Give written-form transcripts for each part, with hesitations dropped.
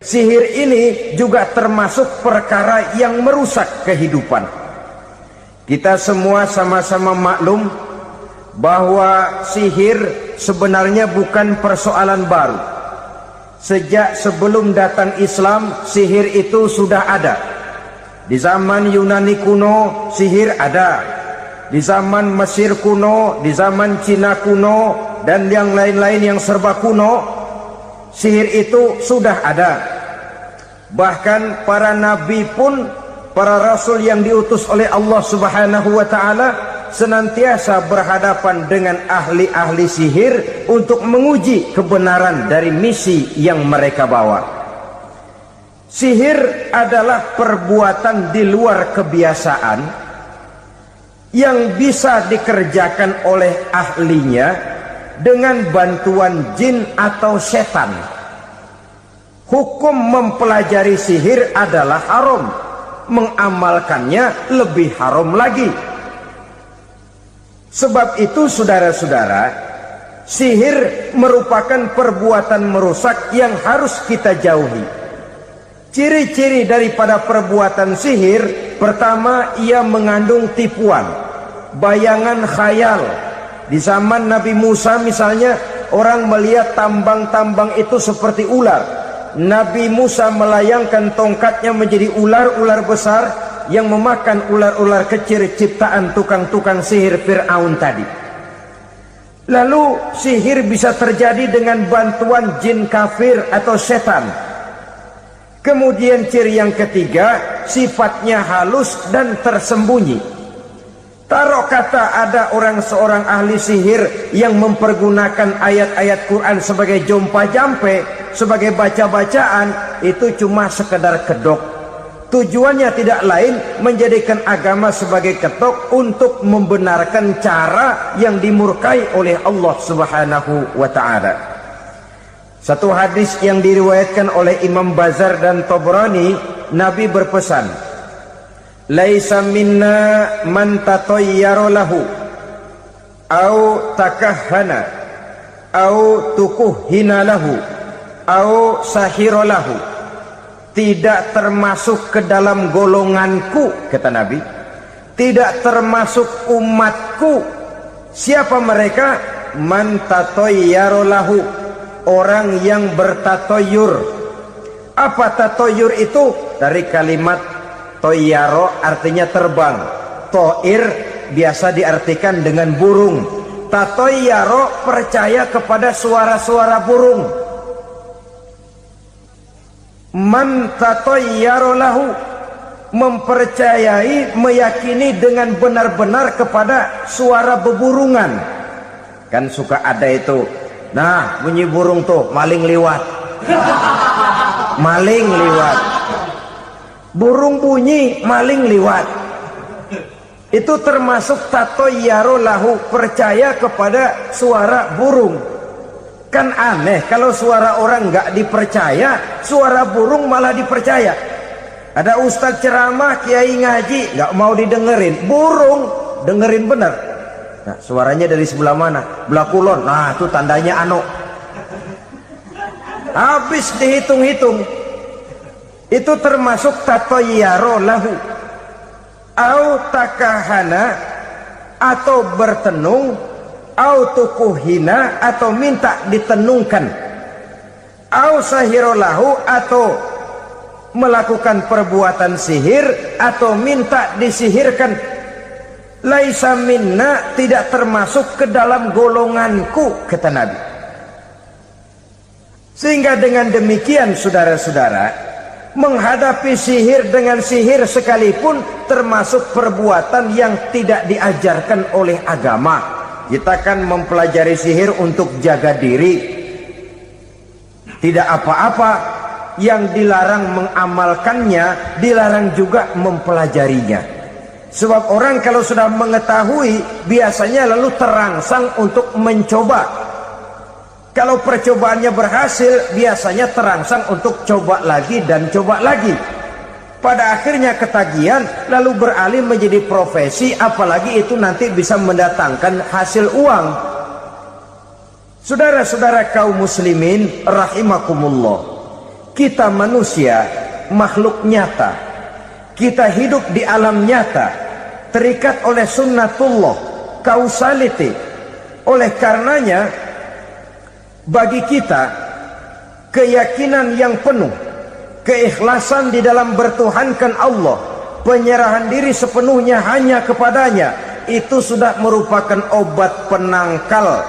Sihir ini juga termasuk perkara yang merusak kehidupan. Kita semua sama-sama maklum bahwa sihir sebenarnya bukan persoalan baru. Sejak sebelum datang Islam, sihir itu sudah ada. Di zaman Yunani kuno, sihir ada. Di zaman Mesir kuno, di zaman Cina kuno, dan yang lain-lain yang serba kuno, sihir itu sudah ada. Bahkan para nabi pun, para rasul yang diutus oleh Allah Subhanahu wa ta'ala, senantiasa berhadapan dengan ahli-ahli sihir untuk menguji kebenaran dari misi yang mereka bawa. Sihir adalah perbuatan di luar kebiasaan yang bisa dikerjakan oleh ahlinya dengan bantuan jin atau setan. Hukum mempelajari sihir adalah haram, mengamalkannya lebih haram lagi. Sebab itu saudara-saudara, sihir merupakan perbuatan merusak yang harus kita jauhi. Ciri-ciri daripada perbuatan sihir, pertama, ia mengandung tipuan, bayangan khayal. Di zaman Nabi Musa misalnya, orang melihat tambang-tambang itu seperti ular. Nabi Musa melayangkan tongkatnya menjadi ular-ular besar yang memakan ular-ular kecil ciptaan tukang-tukang sihir Fir'aun tadi. Lalu sihir bisa terjadi dengan bantuan jin kafir atau setan. Kemudian ciri yang ketiga, sifatnya halus dan tersembunyi. Taruh kata ada seorang ahli sihir yang mempergunakan ayat-ayat Quran sebagai jompa-jampe, sebagai baca-bacaan, itu cuma sekedar kedok. Tujuannya tidak lain menjadikan agama sebagai ketok untuk membenarkan cara yang dimurkai oleh Allah Subhanahu wa ta'ala. Satu hadis yang diriwayatkan oleh Imam Bazar dan Tabrani, Nabi berpesan, "Laisa minna man tatayyara lahu au takahhana au tukuhhina lahu au sahira lahu." Tidak termasuk ke dalam golonganku, kata Nabi. Tidak termasuk umatku. Siapa mereka? Man tatayyara lahu, orang yang bertatoyur. Apa tatoyur itu? Dari kalimat toyaro, artinya terbang. Toir biasa diartikan dengan burung. Tatoyaro percaya kepada suara-suara burung. Man tatayyara lahu, mempercayai, meyakini dengan benar-benar kepada suara beburungan. Kan suka ada itu, nah bunyi burung tuh, maling liwat. Maling liwat. Burung bunyi, maling liwat. Itu termasuk tatayyara lahu, percaya kepada suara burung. Kan aneh kalau suara orang nggak dipercaya, suara burung malah dipercaya. Ada ustadz ceramah, kiai ngaji, nggak mau didengerin, burung dengerin bener. Nah, suaranya dari sebelah mana? Belah kulon. Nah, itu tandanya ano. Habis dihitung-hitung, itu termasuk tatayyara lahu. Au takahana, atau bertenung, au tukuhina, atau minta ditenungkan, au sahirolahu, atau melakukan perbuatan sihir atau minta disihirkan. Laisa minna, tidak termasuk ke dalam golonganku, kata Nabi. Sehingga dengan demikian saudara-saudara, menghadapi sihir dengan sihir sekalipun termasuk perbuatan yang tidak diajarkan oleh agama. Kita kan mempelajari sihir untuk jaga diri, tidak apa-apa. Yang dilarang mengamalkannya, dilarang juga mempelajarinya. Sebab orang kalau sudah mengetahui, biasanya lalu terangsang untuk mencoba. Kalau percobaannya berhasil, biasanya terangsang untuk coba lagi dan coba lagi. Pada akhirnya ketagihan, lalu beralih menjadi profesi, apalagi itu nanti bisa mendatangkan hasil uang. Saudara-saudara kaum muslimin rahimakumullah, kita manusia makhluk nyata, kita hidup di alam nyata, terikat oleh sunnatullah, causality. Oleh karenanya bagi kita keyakinan yang penuh, keikhlasan di dalam bertuhankan Allah, penyerahan diri sepenuhnya hanya kepadanya, itu sudah merupakan obat penangkal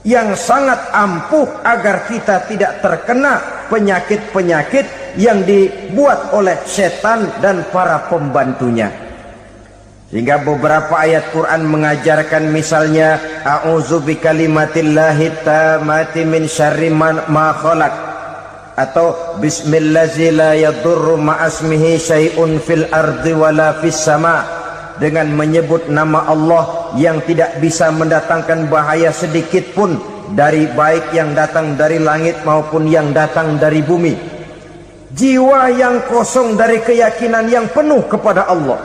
yang sangat ampuh agar kita tidak terkena penyakit-penyakit yang dibuat oleh setan dan para pembantunya. Sehingga beberapa ayat Quran mengajarkan, misalnya a'udzu bikalimatillahi tammati min syarri ma khalaq, atau bismillazi la yadurru ma'asmihi syai'un fil ardi wala fis sama, dengan menyebut nama Allah yang tidak bisa mendatangkan bahaya sedikit pun, dari baik yang datang dari langit maupun yang datang dari bumi. Jiwa yang kosong dari keyakinan yang penuh kepada Allah,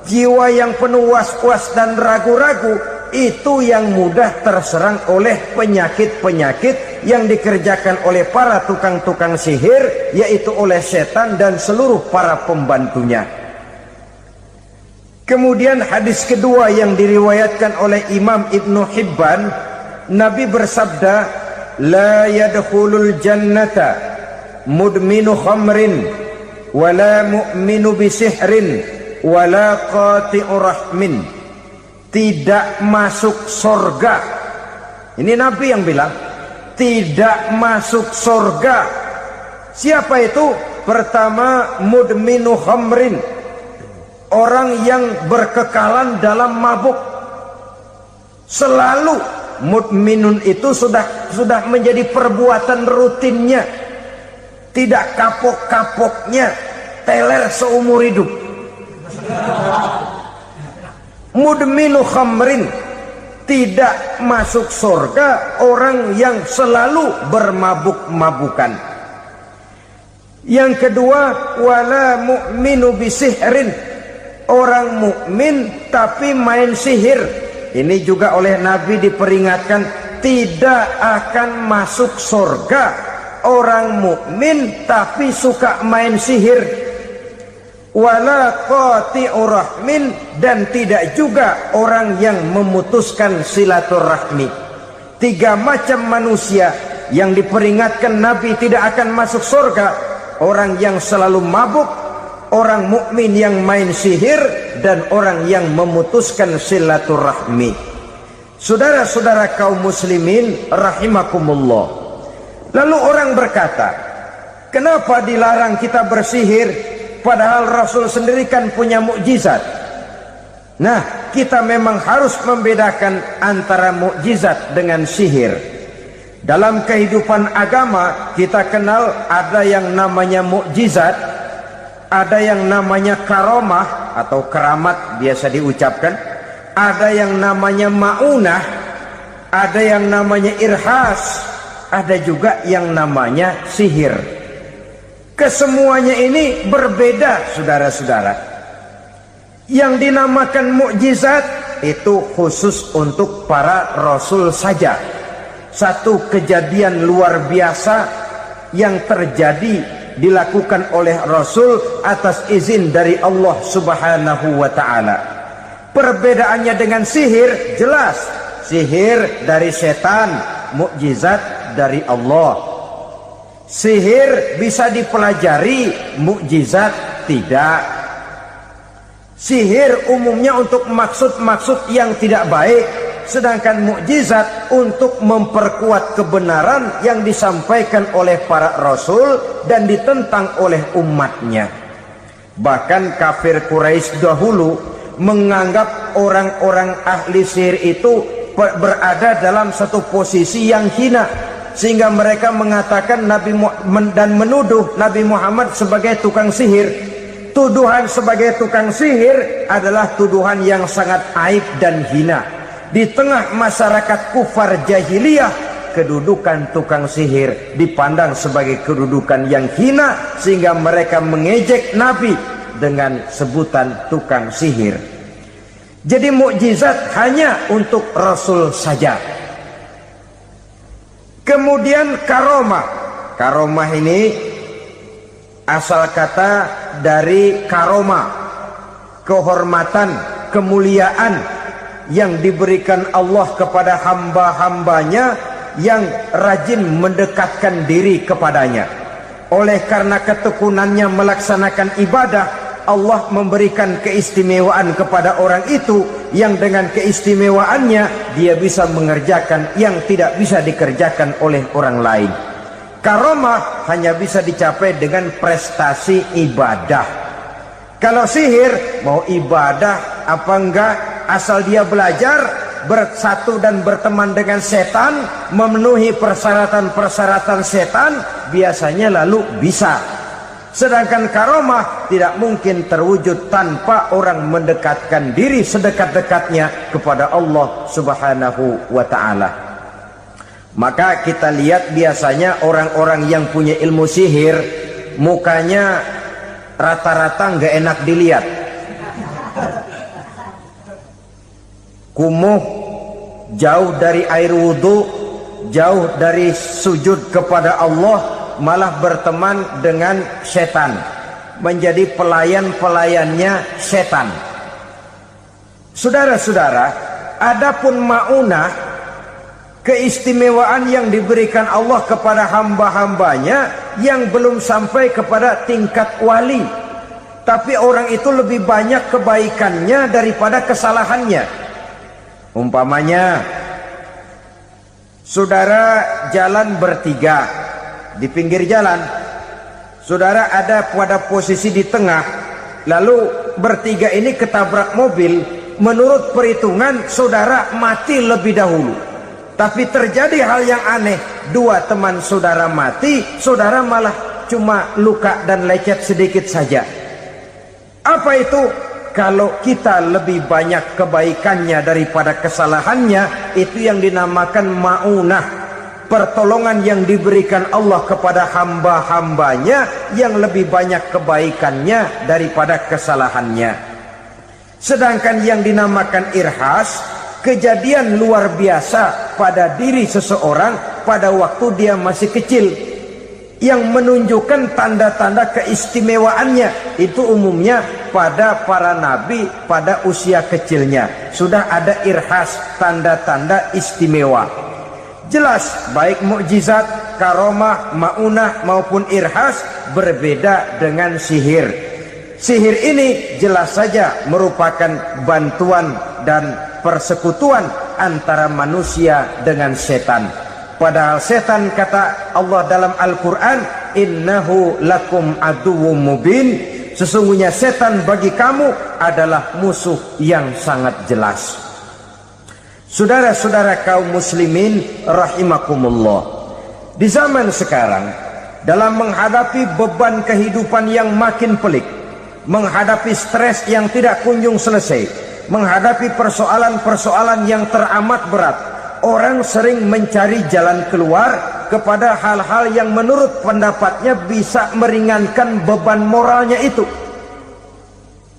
jiwa yang penuh was-was dan ragu-ragu, itu yang mudah terserang oleh penyakit-penyakit yang dikerjakan oleh para tukang-tukang sihir, yaitu oleh setan dan seluruh para pembantunya. Kemudian hadis kedua yang diriwayatkan oleh Imam Ibnu Hibban, Nabi bersabda, la yadkhulul jannata mudminu khamrin wala mu'minu bisihrin wala qati'u rahmin. Tidak masuk surga. Ini Nabi yang bilang, tidak masuk surga. Siapa itu? Pertama, mudminu khamrin, orang yang berkekalan dalam mabuk. Selalu mudminun itu sudah menjadi perbuatan rutinnya, tidak kapok-kapoknya, teler seumur hidup. Mudminu khamrin, tidak masuk surga orang yang selalu bermabuk-mabukan. Yang kedua, wala mu'minu bisihrin, orang mukmin tapi main sihir. Ini juga oleh Nabi diperingatkan, tidak akan masuk surga orang mukmin tapi suka main sihir. Wala qati'u rahmin, dan tidak juga orang yang memutuskan silaturahmi. Tiga macam manusia yang diperingatkan Nabi tidak akan masuk surga: orang yang selalu mabuk, orang mukmin yang main sihir, dan orang yang memutuskan silaturahmi. Saudara-saudara kaum muslimin rahimakumullah. Lalu orang berkata, kenapa dilarang kita bersihir? Padahal Rasul sendiri kan punya mukjizat. Nah, kita memang harus membedakan antara mukjizat dengan sihir. Dalam kehidupan agama kita kenal ada yang namanya mukjizat, ada yang namanya karomah atau keramat biasa diucapkan, ada yang namanya maunah, ada yang namanya irhas, ada juga yang namanya sihir. Kesemuanya ini berbeda, saudara-saudara. Yang dinamakan mukjizat itu khusus untuk para rasul saja. Satu kejadian luar biasa yang terjadi dilakukan oleh rasul atas izin dari Allah Subhanahu wa ta'ala. Perbedaannya dengan sihir jelas. Sihir dari setan, mukjizat dari Allah. Sihir bisa dipelajari, mukjizat tidak. Sihir umumnya untuk maksud-maksud yang tidak baik, sedangkan mukjizat untuk memperkuat kebenaran yang disampaikan oleh para rasul dan ditentang oleh umatnya. Bahkan kafir Quraisy dahulu menganggap orang-orang ahli sihir itu berada dalam satu posisi yang hina, sehingga mereka mengatakan dan menuduh Nabi Muhammad sebagai tukang sihir. Tuduhan sebagai tukang sihir adalah tuduhan yang sangat aib dan hina. Di tengah masyarakat kufar jahiliyah, kedudukan tukang sihir dipandang sebagai kedudukan yang hina, sehingga mereka mengejek Nabi dengan sebutan tukang sihir. Jadi mukjizat hanya untuk Rasul saja. Kemudian karomah. Karomah ini asal kata dari karoma, kehormatan, kemuliaan yang diberikan Allah kepada hamba-hambanya yang rajin mendekatkan diri kepadanya. Oleh karena ketekunannya melaksanakan ibadah, Allah memberikan keistimewaan kepada orang itu yang dengan keistimewaannya dia bisa mengerjakan yang tidak bisa dikerjakan oleh orang lain. Karomah hanya bisa dicapai dengan prestasi ibadah. Kalau sihir, mau ibadah apa enggak, asal dia belajar, bersatu dan berteman dengan setan, memenuhi persyaratan-persyaratan setan, biasanya lalu bisa. Sedangkan karomah tidak mungkin terwujud tanpa orang mendekatkan diri sedekat-dekatnya kepada Allah Subhanahu wa ta'ala. Maka kita lihat biasanya orang-orang yang punya ilmu sihir, mukanya rata-rata nggak enak dilihat. Kumuh, jauh dari air wudhu, jauh dari sujud kepada Allah, malah berteman dengan setan, menjadi pelayan-pelayannya setan. Saudara-saudara, adapun maunah, keistimewaan yang diberikan Allah kepada hamba-hambanya yang belum sampai kepada tingkat wali, tapi orang itu lebih banyak kebaikannya daripada kesalahannya. Umpamanya, saudara jalan bertiga di pinggir jalan, saudara ada pada posisi di tengah, lalu bertiga ini ketabrak mobil. Menurut perhitungan saudara mati lebih dahulu, tapi terjadi hal yang aneh, dua teman saudara mati, saudara malah cuma luka dan lecet sedikit saja. Apa itu? Kalau kita lebih banyak kebaikannya daripada kesalahannya, itu yang dinamakan maunah, pertolongan yang diberikan Allah kepada hamba-hambanya yang lebih banyak kebaikannya daripada kesalahannya. Sedangkan yang dinamakan irhas, kejadian luar biasa pada diri seseorang pada waktu dia masih kecil, yang menunjukkan tanda-tanda keistimewaannya. Itu umumnya pada para nabi pada usia kecilnya sudah ada irhas, tanda-tanda istimewa. Jelas baik mukjizat, karomah, maunah maupun irhas berbeda dengan sihir. Sihir ini jelas saja merupakan bantuan dan persekutuan antara manusia dengan setan. Padahal setan, kata Allah dalam Al-Quran, innahu lakum aduwwum mubin, sesungguhnya setan bagi kamu adalah musuh yang sangat jelas. Saudara-saudara kaum muslimin rahimakumullah, di zaman sekarang dalam menghadapi beban kehidupan yang makin pelik, menghadapi stres yang tidak kunjung selesai, menghadapi persoalan-persoalan yang teramat berat, orang sering mencari jalan keluar kepada hal-hal yang menurut pendapatnya bisa meringankan beban moralnya itu.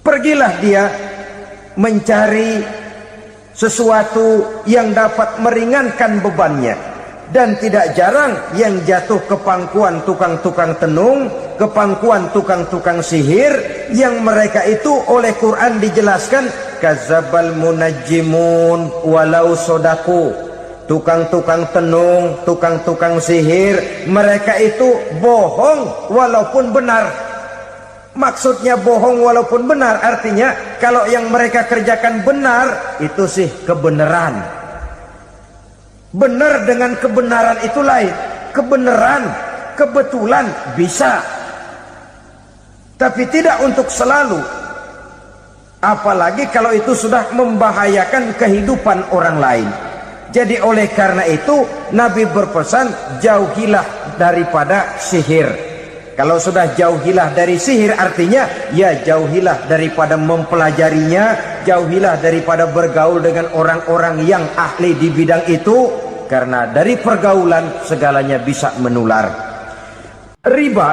Pergilah dia mencari sesuatu yang dapat meringankan bebannya. Dan tidak jarang yang jatuh ke pangkuan tukang-tukang tenung, ke pangkuan tukang-tukang sihir, yang mereka itu oleh Quran dijelaskan kazabal munajjimun walau sodaku. Tukang-tukang tenung, tukang-tukang sihir, mereka itu bohong walaupun benar. Maksudnya bohong walaupun benar, artinya kalau yang mereka kerjakan benar, itu sih kebenaran. Benar dengan kebenaran itu lain. Kebenaran, kebetulan bisa, tapi tidak untuk selalu. Apalagi kalau itu sudah membahayakan kehidupan orang lain. Jadi oleh karena itu Nabi berpesan, jauhilah daripada sihir. Kalau sudah jauhilah dari sihir, artinya ya jauhilah daripada mempelajarinya, jauhilah daripada bergaul dengan orang-orang yang ahli di bidang itu, karena dari pergaulan segalanya bisa menular. Riba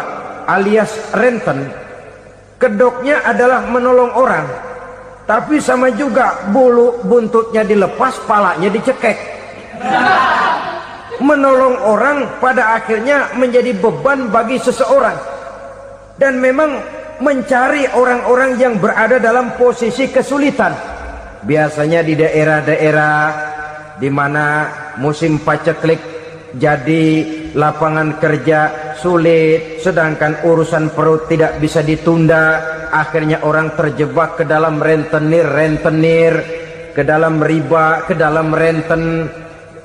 alias renten, kedoknya adalah menolong orang, tapi sama juga bulu buntutnya dilepas, palanya dicekek. menolong orang pada akhirnya menjadi beban bagi seseorang. Dan memang mencari orang-orang yang berada dalam posisi kesulitan. Biasanya di daerah-daerah di mana musim paceklik, jadi lapangan kerja sulit, sedangkan urusan perut tidak bisa ditunda. Akhirnya orang terjebak ke dalam rentenir, ke dalam riba, ke dalam renten,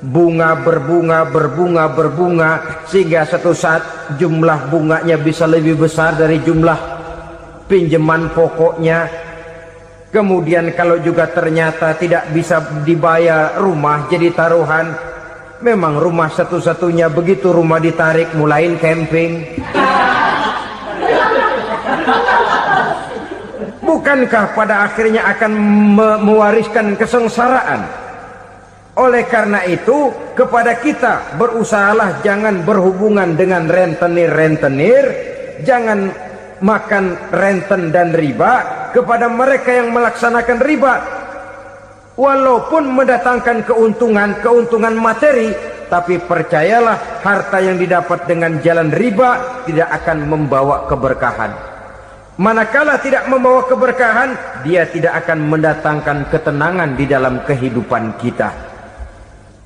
bunga berbunga, sehingga satu saat jumlah bunganya bisa lebih besar dari jumlah pinjaman pokoknya. Kemudian kalau juga ternyata tidak bisa dibayar, rumah jadi taruhan. Memang rumah satu-satunya, begitu rumah ditarik mulain camping. Bukankah pada akhirnya akan mewariskan kesengsaraan? Oleh karena itu, kepada kita berusahalah jangan berhubungan dengan rentenir, jangan makan renten dan riba. Kepada mereka yang melaksanakan riba, walaupun mendatangkan keuntungan materi, tapi percayalah harta yang didapat dengan jalan riba tidak akan membawa keberkahan. Manakala tidak membawa keberkahan, dia tidak akan mendatangkan ketenangan di dalam kehidupan kita.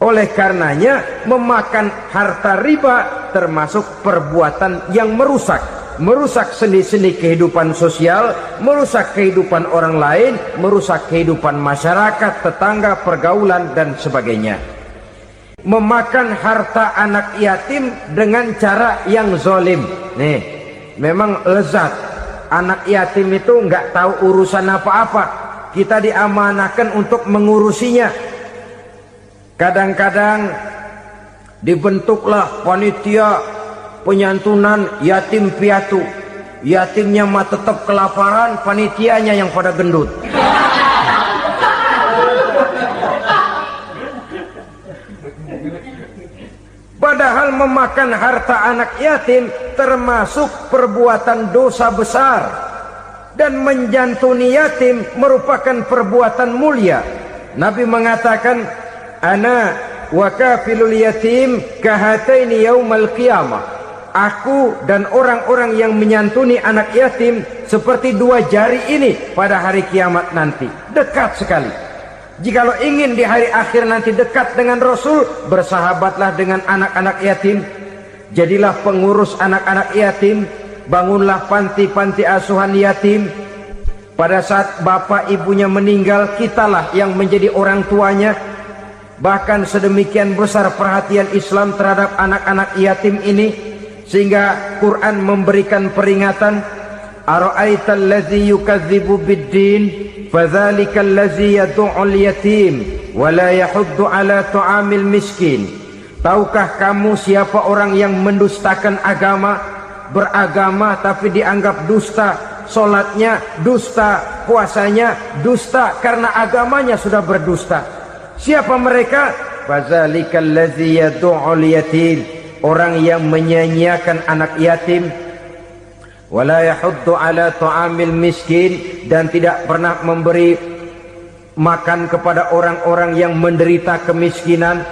Oleh karenanya, memakan harta riba termasuk perbuatan yang merusak sendi-sendi kehidupan sosial, merusak kehidupan orang lain, merusak kehidupan masyarakat, tetangga, pergaulan, dan sebagainya. Memakan harta anak yatim dengan cara yang zolim. Nih, memang lezat. Anak yatim itu nggak tahu urusan apa-apa. Kita diamanahkan untuk mengurusinya. Kadang-kadang dibentuklah panitia penyantunan yatim piatu. Yatimnya mah tetap kelaparan, panitianya yang pada gendut. Padahal memakan harta anak yatim termasuk perbuatan dosa besar, dan menjantuni yatim merupakan perbuatan mulia. Nabi mengatakan, ana wa kafilul yatim kahataini yaumal qiyamah. Aku dan orang-orang yang menyantuni anak yatim seperti dua jari ini pada hari kiamat nanti. Dekat sekali. Jikalau ingin di hari akhir nanti dekat dengan Rasul, bersahabatlah dengan anak-anak yatim. Jadilah pengurus anak-anak yatim. Bangunlah panti-panti asuhan yatim. Pada saat bapak ibunya meninggal, kitalah yang menjadi orang tuanya. Bahkan sedemikian besar perhatian Islam terhadap anak-anak yatim ini, sehingga Quran memberikan peringatan, ara'aital ladzi yukadzibu bid-din fadzalikal ladzi yad'ul yatim wa la yahuddu ala ta'amil miskin. Tahukah kamu siapa orang yang mendustakan agama, beragama tapi dianggap dusta, salatnya dusta, puasanya dusta karena agamanya sudah berdusta. Siapa mereka? Fadzalikal ladzi yad'ul yatim, orang yang menyia-nyiakan anak yatim, wala yahuddu ala ta'amil miskin, dan tidak pernah memberi makan kepada orang-orang yang menderita kemiskinan.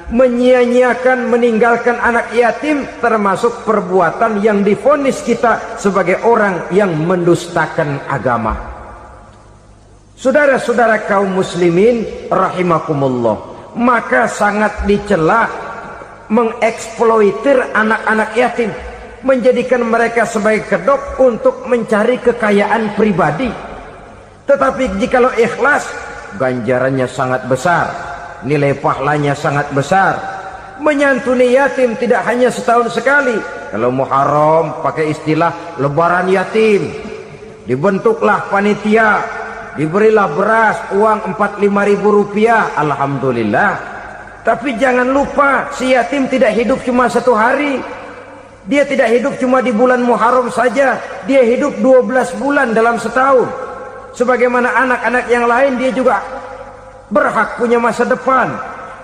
Menyia-nyiakan, meninggalkan anak yatim termasuk perbuatan yang divonis kita sebagai orang yang mendustakan agama. Saudara-saudara kaum muslimin rahimakumullah, maka sangat dicela mengeksploitir anak-anak yatim, menjadikan mereka sebagai kedok untuk mencari kekayaan pribadi. Tetapi jikalau ikhlas, ganjarannya sangat besar, nilai pahalanya sangat besar. Menyantuni yatim tidak hanya setahun sekali. Kalau Muharram pakai istilah lebaran yatim, dibentuklah panitia, diberilah beras, uang 45.000 rupiah, alhamdulillah. Tapi jangan lupa, si yatim tidak hidup cuma satu hari. Dia tidak hidup cuma di bulan Muharram saja. Dia hidup 12 bulan dalam setahun. Sebagaimana anak-anak yang lain, dia juga berhak punya masa depan.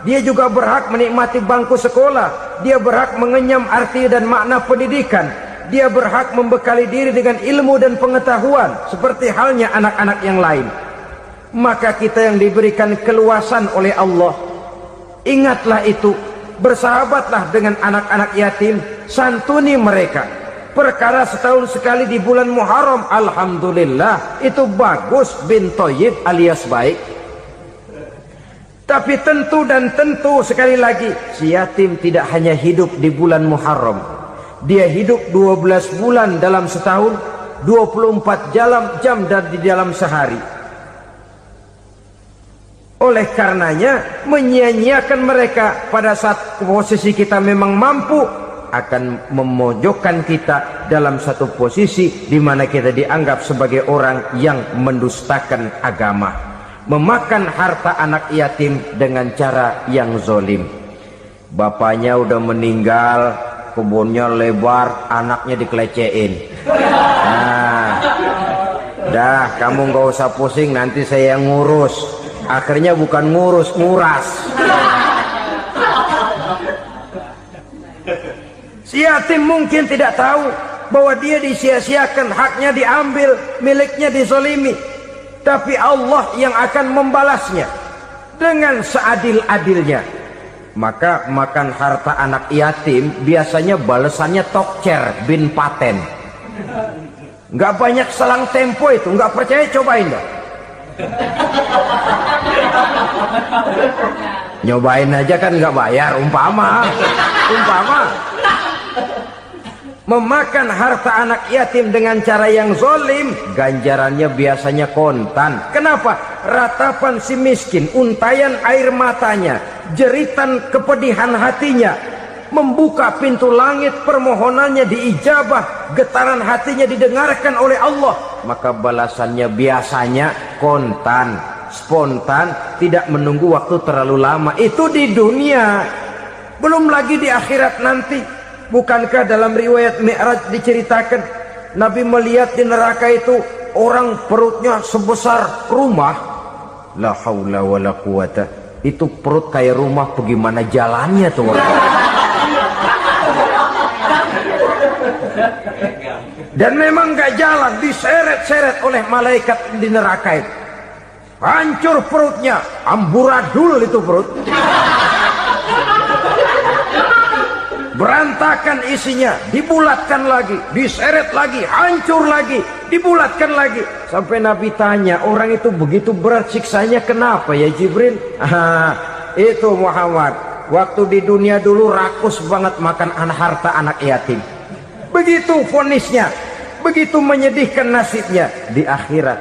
Dia juga berhak menikmati bangku sekolah. Dia berhak mengenyam arti dan makna pendidikan. Dia berhak membekali diri dengan ilmu dan pengetahuan, seperti halnya anak-anak yang lain. Maka kita yang diberikan keluasan oleh Allah, ingatlah itu. bersahabatlah dengan anak-anak yatim, santuni mereka. Perkara setahun sekali di bulan Muharram, alhamdulillah, itu bagus, bin Thayyib alias baik. Tapi tentu dan tentu sekali lagi, si yatim tidak hanya hidup di bulan Muharram. Dia hidup 12 bulan dalam setahun, 24 jam dan di dalam sehari. Oleh karenanya, menyia-nyiakan mereka pada saat posisi kita memang mampu akan memojokkan kita dalam satu posisi di mana kita dianggap sebagai orang yang mendustakan agama, memakan harta anak yatim dengan cara yang zolim. Bapaknya udah meninggal, kebunnya lebar, anaknya dikelecehin. Nah, dah kamu nggak usah pusing, nanti saya yang ngurus. Akhirnya bukan ngurus, nguras. Si yatim mungkin tidak tahu bahwa dia disia-siakan, haknya diambil, miliknya dizalimi. Tapi Allah yang akan membalasnya dengan seadil-adilnya. Maka makan harta anak yatim biasanya balasannya tokcer bin paten. Nggak banyak selang tempo itu, nggak percaya cobain dah. Nyobain aja kan nggak bayar, umpama. Memakan harta anak yatim dengan cara yang zolim, ganjarannya biasanya kontan. Kenapa? Ratapan si miskin, untayan air matanya, jeritan kepedihan hatinya, membuka pintu langit, permohonannya diijabah, getaran hatinya didengarkan oleh Allah. Maka balasannya biasanya kontan, spontan, tidak menunggu waktu terlalu lama. Itu di dunia, belum lagi di akhirat nanti. Bukankah dalam riwayat Mi'raj diceritakan Nabi melihat di neraka itu orang perutnya sebesar rumah? La haula wala quwata. Itu perut kayak rumah, bagaimana jalannya tuh orang? Dan memang gak jalan, diseret-seret oleh malaikat di neraka itu. Hancur perutnya, amburadul itu perut. Berantakan isinya, dibulatkan lagi, diseret lagi, hancur lagi, dibulatkan lagi. Sampai Nabi tanya, orang itu begitu berat siksanya kenapa ya Jibril? Itu Muhammad, waktu di dunia dulu rakus banget makan harta anak yatim. Begitu vonisnya, begitu menyedihkan nasibnya di akhirat.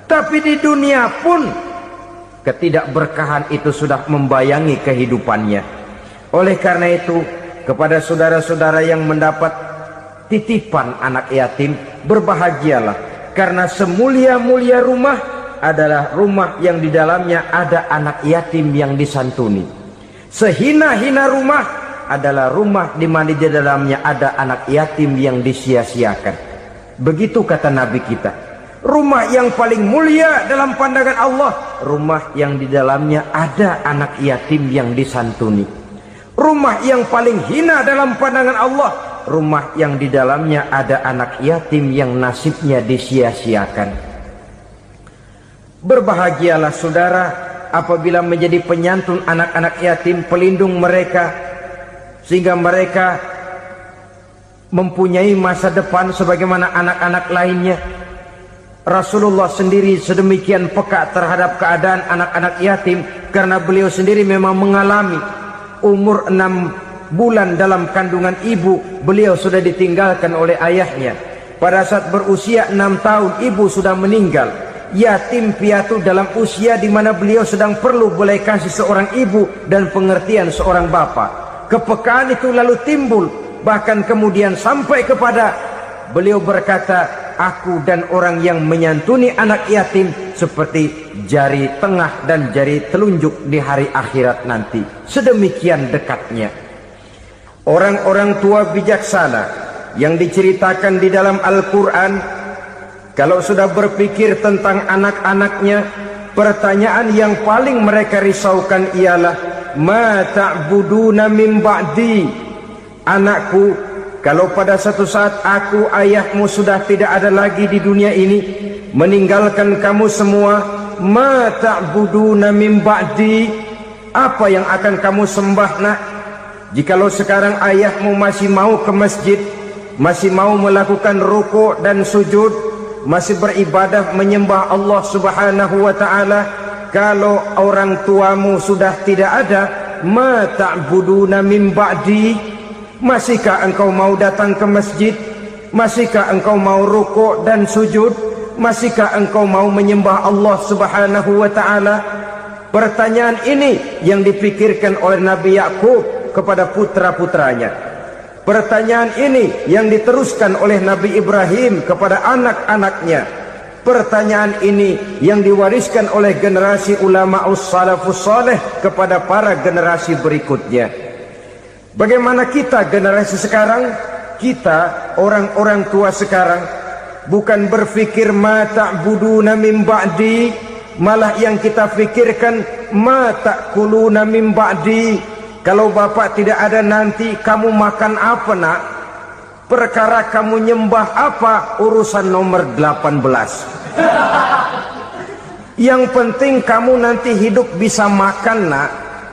Tapi di dunia pun ketidakberkahan itu sudah membayangi kehidupannya. Oleh karena itu, kepada saudara-saudara yang mendapat titipan anak yatim, berbahagialah, karena semulia-mulia rumah adalah rumah yang di dalamnya ada anak yatim yang disantuni. Sehina-hina rumah adalah rumah di mana di dalamnya ada anak yatim yang disia-siakan. Begitu kata Nabi kita. Rumah yang paling mulia dalam pandangan Allah, rumah yang di dalamnya ada anak yatim yang disantuni. Rumah yang paling hina dalam pandangan Allah, rumah yang di dalamnya ada anak yatim yang nasibnya disia-siakan. Berbahagialah saudara apabila menjadi penyantun anak-anak yatim, pelindung mereka, sehingga mereka mempunyai masa depan sebagaimana anak-anak lainnya. Rasulullah sendiri sedemikian peka terhadap keadaan anak-anak yatim karena beliau sendiri memang mengalami. Umur 6 bulan dalam kandungan ibu, beliau sudah ditinggalkan oleh ayahnya. Pada saat berusia 6 tahun, ibu sudah meninggal. Yatim piatu dalam usia di mana beliau sedang perlu belas kasih seorang ibu dan pengertian seorang bapa. Kepekaan itu lalu timbul, bahkan kemudian sampai kepada beliau berkata, aku dan orang yang menyantuni anak yatim seperti jari tengah dan jari telunjuk di hari akhirat nanti. Sedemikian dekatnya. Orang-orang tua bijaksana yang diceritakan di dalam Al-Quran, kalau sudah berpikir tentang anak-anaknya, pertanyaan yang paling mereka risaukan ialah, ma ta'buduna min ba'di? Anakku, kalau pada satu saat aku, ayahmu sudah tidak ada lagi di dunia ini, meninggalkan kamu semua, ma ta'buduna min ba'di? Apa yang akan kamu sembah nak? jikalau sekarang ayahmu masih mau ke masjid, masih mau melakukan rukuk dan sujud, masih beribadah menyembah Allah Subhanahu wa ta'ala, kalau orang tuamu sudah tidak ada, ma ta'buduna min ba'di, masihkah engkau mau datang ke masjid? Masihkah engkau mau rukuk dan sujud? Masihkah engkau mau menyembah Allah Subhanahu wa ta'ala? Pertanyaan ini yang dipikirkan oleh Nabi Yakub kepada putra-putranya. Pertanyaan ini yang diteruskan oleh Nabi Ibrahim kepada anak-anaknya. Pertanyaan ini yang diwariskan oleh generasi ulama salafus saleh kepada para generasi berikutnya. Bagaimana kita generasi sekarang? Kita orang-orang tua sekarang bukan berfikir ma ta'buduna min ba'di, malah yang kita fikirkan ma ta'kuluna min ba'di. Kalau bapak tidak ada nanti kamu makan apa nak? Perkara kamu nyembah apa? Urusan nomor 18. Yang penting kamu nanti hidup bisa makan nak.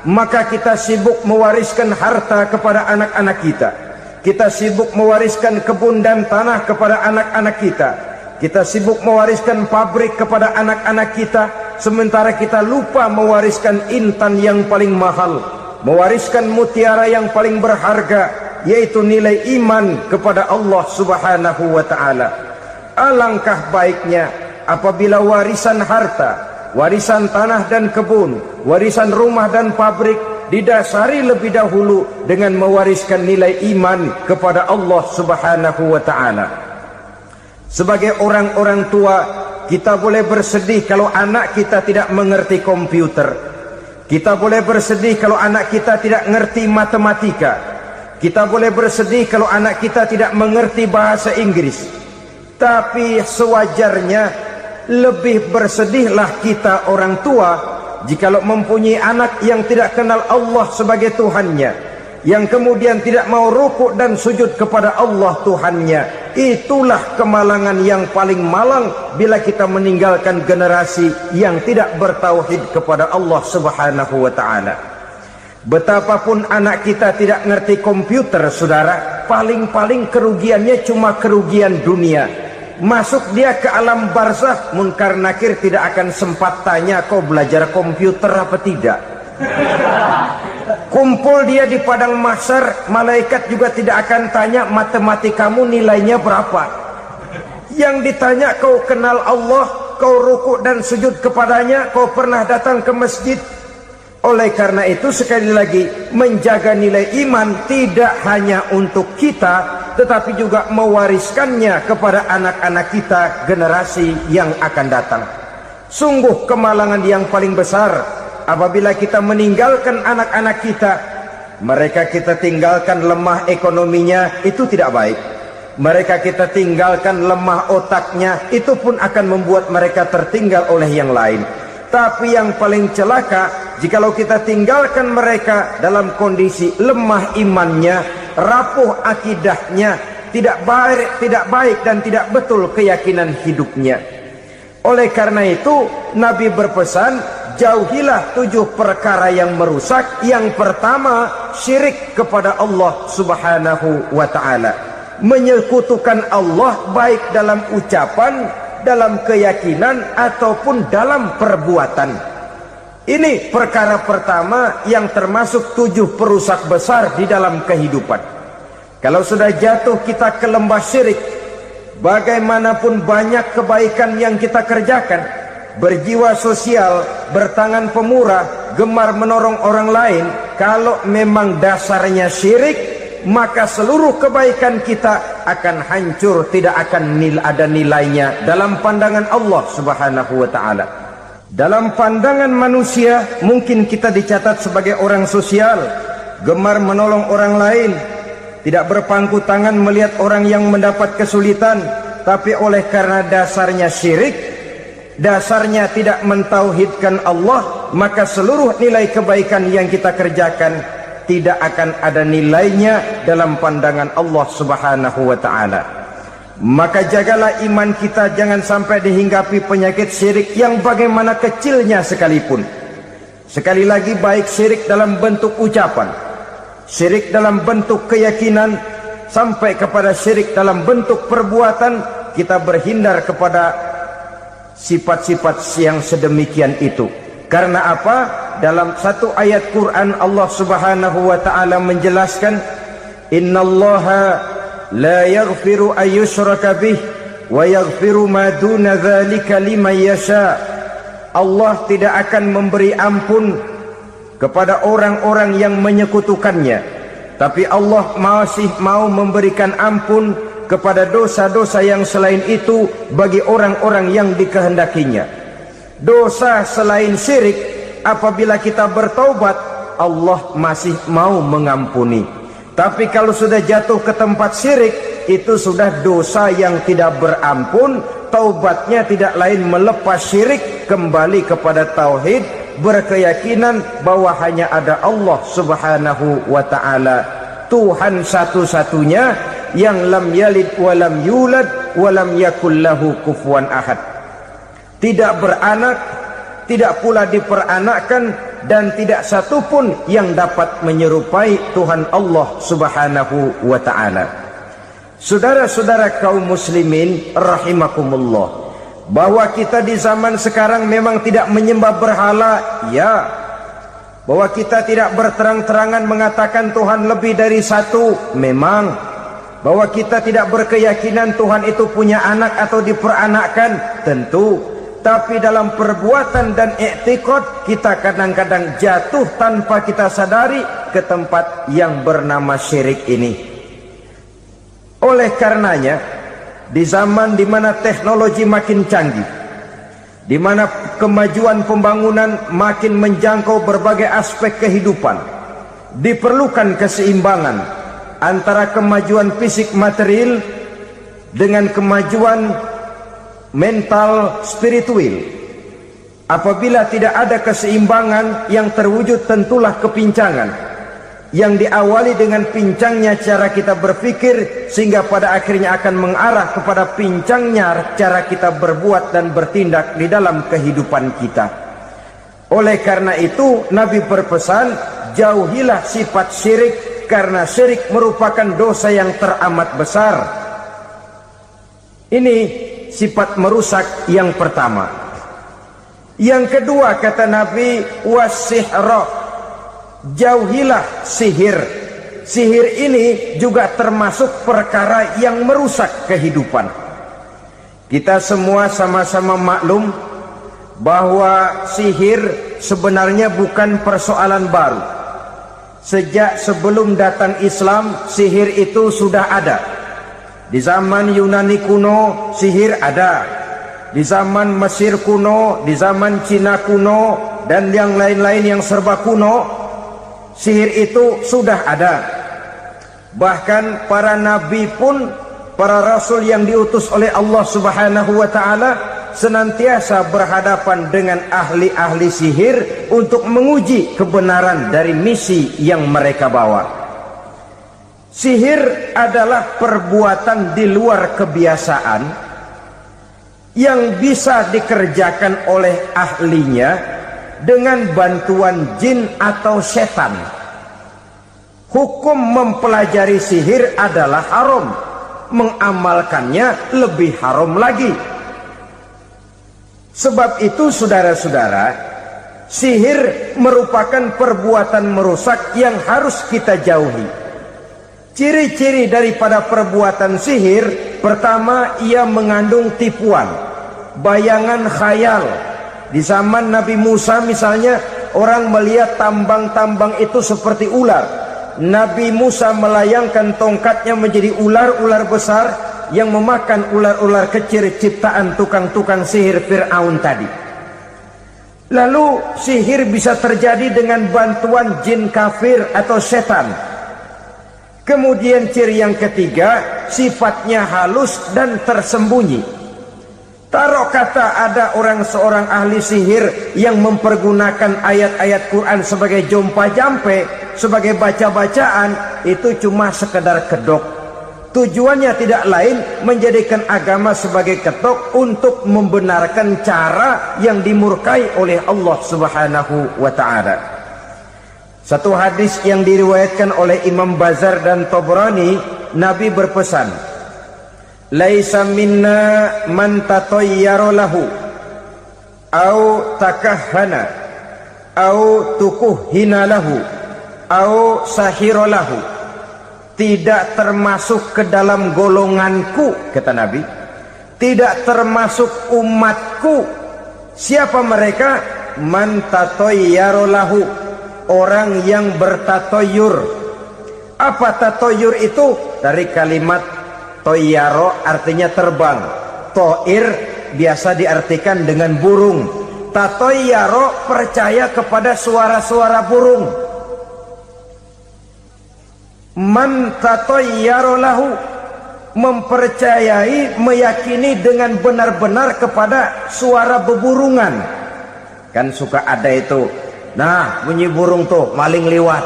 Maka kita sibuk mewariskan harta kepada anak-anak kita. Kita sibuk mewariskan kebun dan tanah kepada anak-anak kita. Kita sibuk mewariskan pabrik kepada anak-anak kita, sementara kita lupa mewariskan intan yang paling mahal, mewariskan mutiara yang paling berharga, yaitu nilai iman kepada Allah Subhanahu wa ta'ala. Alangkah baiknya apabila warisan harta, warisan tanah dan kebun, warisan rumah dan pabrik didasari lebih dahulu dengan mewariskan nilai iman kepada Allah Subhanahu wa ta'ala. Sebagai orang-orang tua, kita boleh bersedih kalau anak kita tidak mengerti komputer. Kita boleh bersedih kalau anak kita tidak mengerti matematika. Kita boleh bersedih kalau anak kita tidak mengerti bahasa Inggris. Tapi sewajarnya lebih bersedihlah kita orang tua jikalau mempunyai anak yang tidak kenal Allah sebagai Tuhannya, yang kemudian tidak mau rukuk dan sujud kepada Allah Tuhannya. Itulah kemalangan yang paling malang bila kita meninggalkan generasi yang tidak bertauhid kepada Allah Subhanahu wa ta'ala. Betapapun anak kita tidak ngerti komputer, saudara, paling-paling kerugiannya cuma kerugian dunia. Masuk dia ke alam barzakh, munkar nakir tidak akan sempat tanya kau belajar komputer apa tidak. Kumpul dia di padang mahsyar, malaikat juga tidak akan tanya matematikamu nilainya berapa. Yang ditanya kau kenal Allah, kau rukuk dan sujud kepadanya, kau pernah datang ke masjid. Oleh karena itu sekali lagi, menjaga nilai iman tidak hanya untuk kita, tetapi juga mewariskannya kepada anak-anak kita, generasi yang akan datang. Sungguh kemalangan yang paling besar apabila kita meninggalkan anak-anak kita. Mereka kita tinggalkan lemah ekonominya, itu tidak baik. Mereka kita tinggalkan lemah otaknya, itu pun akan membuat mereka tertinggal oleh yang lain. Tapi yang paling celaka, jikalau kita tinggalkan mereka dalam kondisi lemah imannya, rapuh akidahnya, tidak baik dan tidak betul keyakinan hidupnya. Oleh karena itu Nabi berpesan, jauhilah 7 perkara yang merusak. Yang pertama, syirik kepada Allah Subhanahu wa ta'ala, menyekutukan Allah baik dalam ucapan, dalam keyakinan ataupun dalam perbuatan. Ini perkara pertama yang termasuk 7 perusak besar di dalam kehidupan. Kalau sudah jatuh kita ke lembah syirik, bagaimanapun banyak kebaikan yang kita kerjakan, berjiwa sosial, bertangan pemurah, gemar menolong orang lain, kalau memang dasarnya syirik, maka seluruh kebaikan kita akan hancur, tidak akan ada nilainya dalam pandangan Allah Subhanahu wa ta'ala. Dalam pandangan manusia, mungkin kita dicatat sebagai orang sosial, gemar menolong orang lain, tidak berpangku tangan melihat orang yang mendapat kesulitan. Tapi oleh karena dasarnya syirik, dasarnya tidak mentauhidkan Allah, maka seluruh nilai kebaikan yang kita kerjakan tidak akan ada nilainya dalam pandangan Allah Subhanahu wa ta'ala. Maka jagalah iman kita, jangan sampai dihinggapi penyakit syirik yang bagaimana kecilnya sekalipun. Sekali lagi, baik syirik dalam bentuk ucapan, syirik dalam bentuk keyakinan, sampai kepada syirik dalam bentuk perbuatan, kita berhindar kepada sifat-sifat yang sedemikian itu. Karena apa? Dalam satu ayat Quran Allah Subhanahu wa taala menjelaskan, innallaha la yaghfiru ayyushraka bih wa yaghfiru ma duna dzalika liman yasha. Allah tidak akan memberi ampun kepada orang-orang yang menyekutukannya, tapi Allah masih mau memberikan ampun kepada dosa-dosa yang selain itu bagi orang-orang yang dikehendakinya. Dosa selain syirik, apabila kita bertaubat, Allah masih mau mengampuni. Tapi kalau sudah jatuh ke tempat syirik, itu sudah dosa yang tidak berampun. Taubatnya tidak lain melepas syirik, kembali kepada tauhid, berkeyakinan bahwa hanya ada Allah Subhanahu wa ta'ala, Tuhan satu-satunya, yang lam yalid walam yulad walam yakul lahu kufuwan ahad. Tidak beranak, tidak pula diperanakkan, dan tidak satupun yang dapat menyerupai Tuhan Allah Subhanahu wa ta'ala. Saudara-saudara kaum muslimin rahimakumullah, bahwa kita di zaman sekarang memang tidak menyembah berhala, ya. Bahwa kita tidak berterang-terangan mengatakan Tuhan lebih dari satu, memang. Bahwa kita tidak berkeyakinan Tuhan itu punya anak atau diperanakkan, tentu. Tapi dalam perbuatan dan i'tiqad, kita kadang-kadang jatuh tanpa kita sadari ke tempat yang bernama syirik ini. Oleh karenanya, di zaman di mana teknologi makin canggih, di mana kemajuan pembangunan makin menjangkau berbagai aspek kehidupan, diperlukan keseimbangan antara kemajuan fisik material dengan kemajuan mental spiritual. Apabila tidak ada keseimbangan, yang terwujud tentulah kepincangan, yang diawali dengan pincangnya cara kita berpikir, sehingga pada akhirnya akan mengarah kepada pincangnya cara kita berbuat dan bertindak di dalam kehidupan kita. Oleh karena itu, Nabi berpesan, jauhilah sifat syirik, karena syirik merupakan dosa yang teramat besar. Ini sifat merusak yang pertama. Yang kedua, kata Nabi, wasihra, jauhilah sihir. Sihir ini juga termasuk perkara yang merusak kehidupan. Kita semua sama-sama maklum bahwa sihir sebenarnya bukan persoalan baru. Sejak sebelum datang Islam, sihir itu sudah ada. Di zaman Yunani kuno, sihir ada. Di zaman Mesir kuno, di zaman Cina kuno, dan yang lain-lain yang serba kuno, sihir itu sudah ada. Bahkan para nabi pun, para rasul yang diutus oleh Allah Subhanahu wa ta'ala, senantiasa berhadapan dengan ahli-ahli sihir untuk menguji kebenaran dari misi yang mereka bawa. Sihir adalah perbuatan di luar kebiasaan yang bisa dikerjakan oleh ahlinya dengan bantuan jin atau setan. Hukum mempelajari sihir adalah haram, mengamalkannya lebih haram lagi. Sebab itu saudara-saudara, sihir merupakan perbuatan merusak yang harus kita jauhi. Ciri-ciri daripada perbuatan sihir, pertama, ia mengandung tipuan, bayangan khayal. Di zaman Nabi Musa misalnya, orang melihat tambang-tambang itu seperti ular. Nabi Musa melayangkan tongkatnya menjadi ular-ular besar yang memakan ular-ular kecil ciptaan tukang-tukang sihir Fir'aun tadi. Lalu sihir bisa terjadi dengan bantuan jin kafir atau setan. Kemudian ciri yang ketiga, sifatnya halus dan tersembunyi. Taruh kata ada seorang ahli sihir yang mempergunakan ayat-ayat Quran sebagai jompa-jampe, sebagai baca-bacaan, itu cuma sekedar kedok. Tujuannya tidak lain menjadikan agama sebagai ketok untuk membenarkan cara yang dimurkai oleh Allah Subhanahu wa ta'ala. Satu hadis yang diriwayatkan oleh Imam Bazar dan Tabrani, Nabi berpesan, "Laisa minna man tatayyara lahu au takahhana au tukuhhina lahu au sahira lahu." Tidak termasuk ke dalam golonganku, kata Nabi, tidak termasuk umatku. Siapa mereka? Man tatayyara lahu, orang yang bertatoyur. Apa tatoyur itu? Dari kalimat toyaro, artinya terbang. Toir biasa diartikan dengan burung. Tatoyaro percaya kepada suara-suara burung. Man tatayyara lahu, mempercayai, meyakini dengan benar-benar kepada suara beburungan. Kan suka ada itu, nah bunyi burung tuh, maling liwat.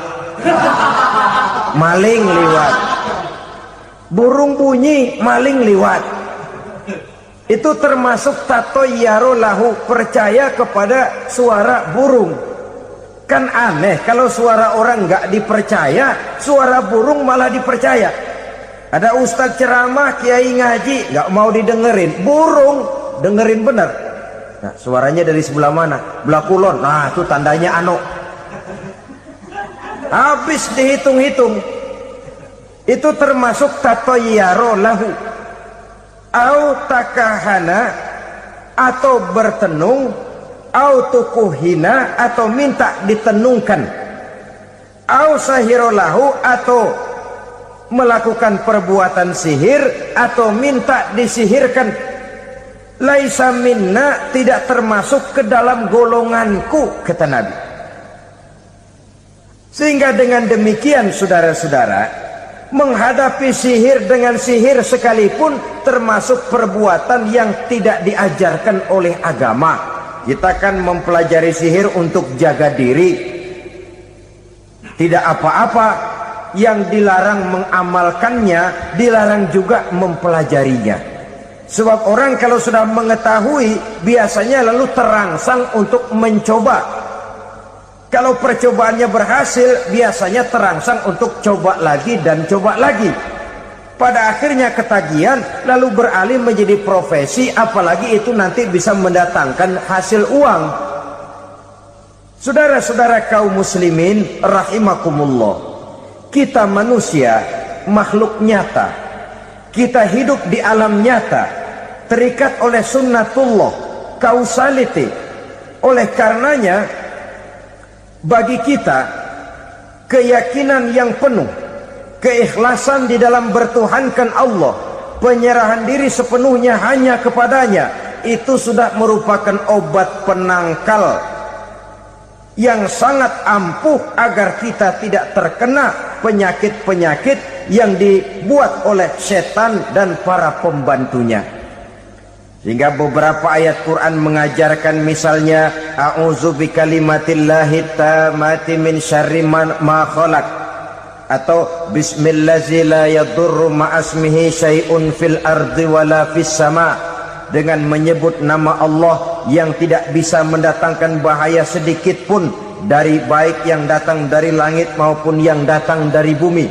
Maling liwat, burung bunyi, maling liwat. Itu termasuk tatayyara lahu, percaya kepada suara burung. Kan aneh kalau suara orang nggak dipercaya, suara burung malah dipercaya. Ada ustadz ceramah, kiai ngaji, nggak mau didengerin, burung dengerin bener. Nah, suaranya dari sebelah mana? Belah kulon. Nah, itu tandanya anu. Habis dihitung-hitung. Itu termasuk tatayyara lahu. Au takahana, atau bertenung, au tukuhina, atau minta ditenungkan, au sahirolahu, atau melakukan perbuatan sihir, atau minta disihirkan. Laisa minna, tidak termasuk ke dalam golonganku, kata Nabi. Sehingga dengan demikian, saudara-saudara, menghadapi sihir dengan sihir sekalipun termasuk perbuatan yang tidak diajarkan oleh agama. Kita kan mempelajari sihir untuk jaga diri, tidak apa-apa. Yang dilarang mengamalkannya, dilarang juga mempelajarinya. Sebab orang kalau sudah mengetahui, biasanya lalu terangsang untuk mencoba. Kalau percobaannya berhasil, biasanya terangsang untuk coba lagi dan coba lagi. Pada akhirnya ketagihan, lalu beralih menjadi profesi, apalagi itu nanti bisa mendatangkan hasil uang. Saudara-saudara kaum muslimin rahimakumullah, kita manusia makhluk nyata, kita hidup di alam nyata, terikat oleh sunnatullah, causality. Oleh karenanya bagi kita keyakinan yang penuh, keikhlasan di dalam bertuhankan Allah, penyerahan diri sepenuhnya hanya kepadanya, itu sudah merupakan obat penangkal yang sangat ampuh agar kita tidak terkena penyakit-penyakit yang dibuat oleh setan dan para pembantunya. Sehingga beberapa ayat Quran mengajarkan, misalnya a'udzu bikalimatillahi tammati min syarri ma khalaq, atau bismillazi la yadurru ma'asmihi syai'un fil ardi wala fis sama, dengan menyebut nama Allah yang tidak bisa mendatangkan bahaya sedikit pun, dari baik yang datang dari langit maupun yang datang dari bumi.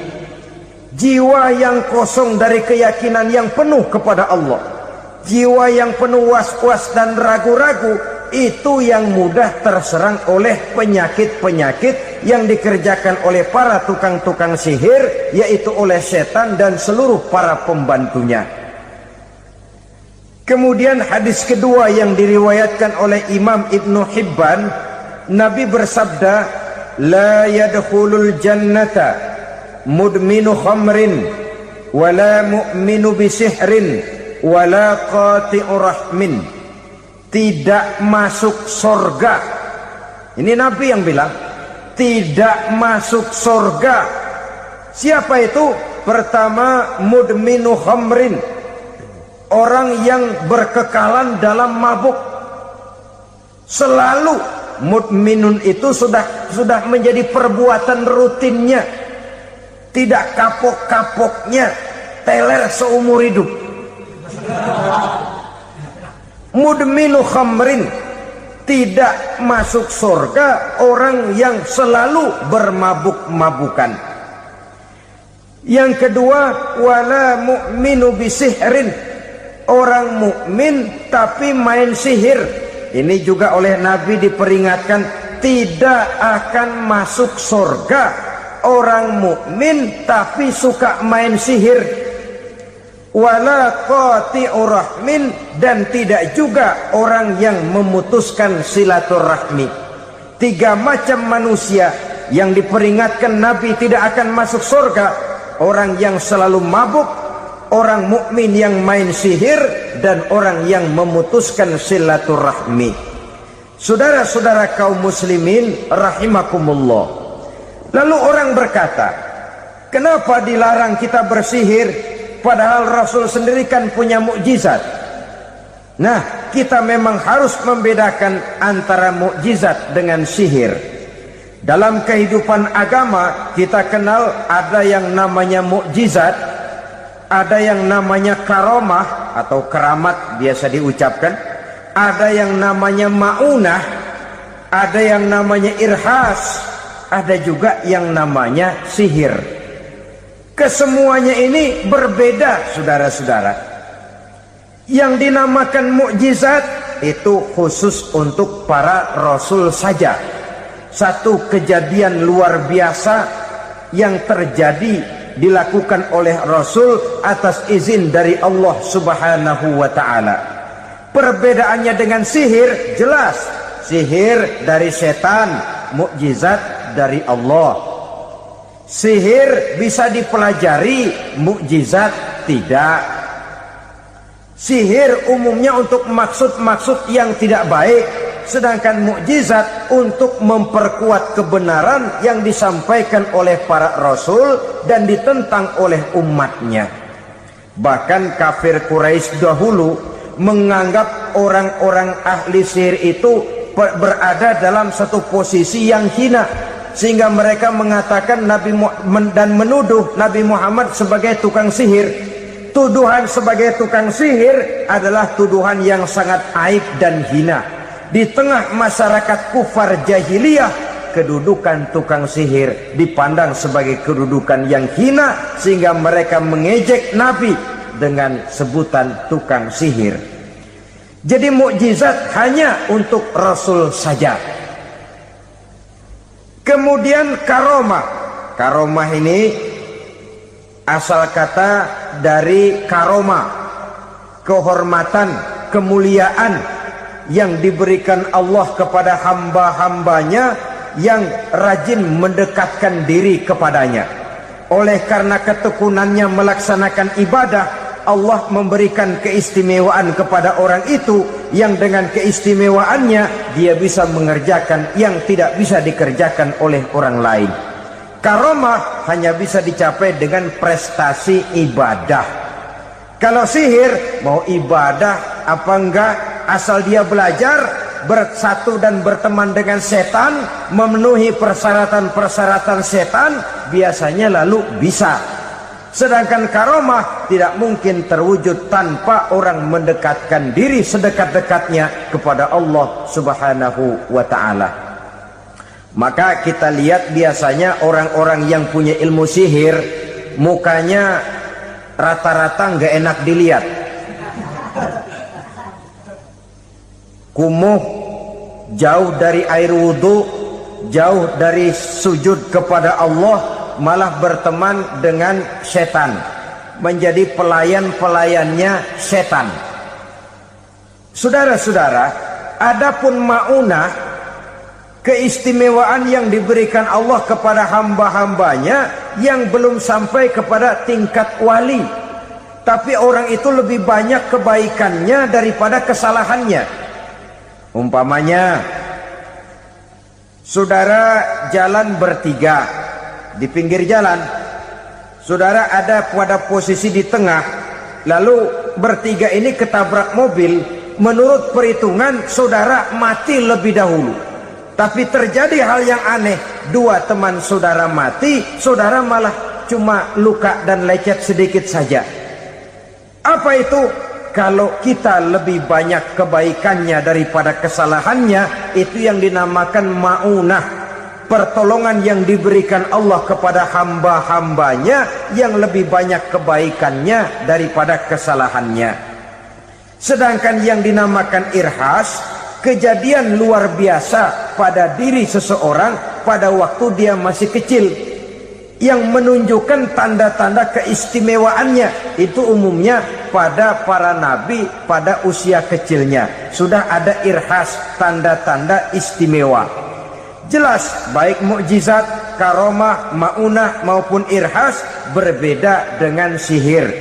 Jiwa yang kosong dari keyakinan yang penuh kepada Allah, jiwa yang penuh was-was dan ragu-ragu, itu yang mudah terserang oleh penyakit-penyakit yang dikerjakan oleh para tukang-tukang sihir, yaitu oleh setan dan seluruh para pembantunya. Kemudian hadis kedua yang diriwayatkan oleh Imam Ibnu Hibban, Nabi bersabda, la yadkhulul jannata mudminu khamrin wala mu'minu bisihrin wala qati'ur rahmin. Tidak masuk surga. Ini Nabi yang bilang, tidak masuk surga. Siapa itu? Pertama, mudminu khamrin, orang yang berkekalan dalam mabuk. Selalu mudminun itu sudah menjadi perbuatan rutinnya, tidak kapok-kapoknya, teler seumur hidup. Mudminu khamrin, tidak masuk surga orang yang selalu bermabuk-mabukan. Yang kedua, wala mu'minu bisihrin, orang mukmin tapi main sihir. Ini juga oleh Nabi diperingatkan, tidak akan masuk surga orang mukmin tapi suka main sihir. Wala qati'ur rahmin, dan tidak juga orang yang memutuskan silaturahmi. 3 macam manusia yang diperingatkan Nabi tidak akan masuk surga: orang yang selalu mabuk, orang mukmin yang main sihir, dan orang yang memutuskan silaturahmi. Saudara-saudara kaum muslimin rahimakumullah. Lalu orang berkata, kenapa dilarang kita bersihir? Padahal Rasul sendiri kan punya mukjizat. Nah, kita memang harus membedakan antara mukjizat dengan sihir. Dalam kehidupan agama kita kenal ada yang namanya mukjizat, ada yang namanya karomah atau keramat biasa diucapkan, ada yang namanya maunah, ada yang namanya irhas, ada juga yang namanya sihir. Kesemuanya ini berbeda, saudara-saudara. Yang dinamakan mukjizat itu khusus untuk para rasul saja. Satu kejadian luar biasa yang terjadi dilakukan oleh rasul atas izin dari Allah Subhanahu wa taala. Perbedaannya dengan sihir jelas. Sihir dari setan, mukjizat dari Allah. Sihir bisa dipelajari, mukjizat tidak. Sihir umumnya untuk maksud-maksud yang tidak baik, sedangkan mukjizat untuk memperkuat kebenaran yang disampaikan oleh para rasul dan ditentang oleh umatnya. Bahkan kafir Quraisy dahulu menganggap orang-orang ahli sihir itu berada dalam satu posisi yang hina, sehingga mereka mengatakan dan menuduh Nabi Muhammad sebagai tukang sihir. Tuduhan sebagai tukang sihir adalah tuduhan yang sangat aib dan hina. Di tengah masyarakat kufar jahiliyah, kedudukan tukang sihir dipandang sebagai kedudukan yang hina, sehingga mereka mengejek Nabi dengan sebutan tukang sihir. Jadi mukjizat hanya untuk Rasul saja. Kemudian karomah. Karomah ini asal kata dari karomah, kehormatan, kemuliaan yang diberikan Allah kepada hamba-hambanya yang rajin mendekatkan diri kepadanya. Oleh karena ketekunannya melaksanakan ibadah, Allah memberikan keistimewaan kepada orang itu, yang dengan keistimewaannya dia bisa mengerjakan yang tidak bisa dikerjakan oleh orang lain. Karomah hanya bisa dicapai dengan prestasi ibadah. Kalau sihir, mau ibadah apa enggak, asal dia belajar, bersatu dan berteman dengan setan, memenuhi persyaratan-persyaratan setan, biasanya lalu bisa. Sedangkan karomah tidak mungkin terwujud tanpa orang mendekatkan diri sedekat-dekatnya kepada Allah Subhanahu wa ta'ala. Maka kita lihat biasanya orang-orang yang punya ilmu sihir, mukanya rata-rata nggak enak dilihat. Kumuh, jauh dari air wudhu, jauh dari sujud kepada Allah, malah berteman dengan setan, menjadi pelayan-pelayannya setan. Saudara-saudara, adapun maunah, keistimewaan yang diberikan Allah kepada hamba-hambanya yang belum sampai kepada tingkat wali, tapi orang itu lebih banyak kebaikannya daripada kesalahannya. Umpamanya, saudara jalan bertiga, di pinggir jalan, saudara ada pada posisi di tengah, lalu bertiga ini ketabrak mobil. Menurut perhitungan saudara mati lebih dahulu, tapi terjadi hal yang aneh, dua teman saudara mati, saudara malah cuma luka dan lecet sedikit saja. Apa itu? kalau kita lebih banyak kebaikannya daripada kesalahannya, itu yang dinamakan ma'unah, pertolongan yang diberikan Allah kepada hamba-hambanya yang lebih banyak kebaikannya daripada kesalahannya. Sedangkan yang dinamakan irhas, kejadian luar biasa pada diri seseorang pada waktu dia masih kecil, yang menunjukkan tanda-tanda keistimewaannya. Itu umumnya pada para nabi pada usia kecilnya sudah ada irhas, tanda-tanda istimewa. Jelas baik mukjizat, karomah, maunah maupun irhas berbeda dengan sihir.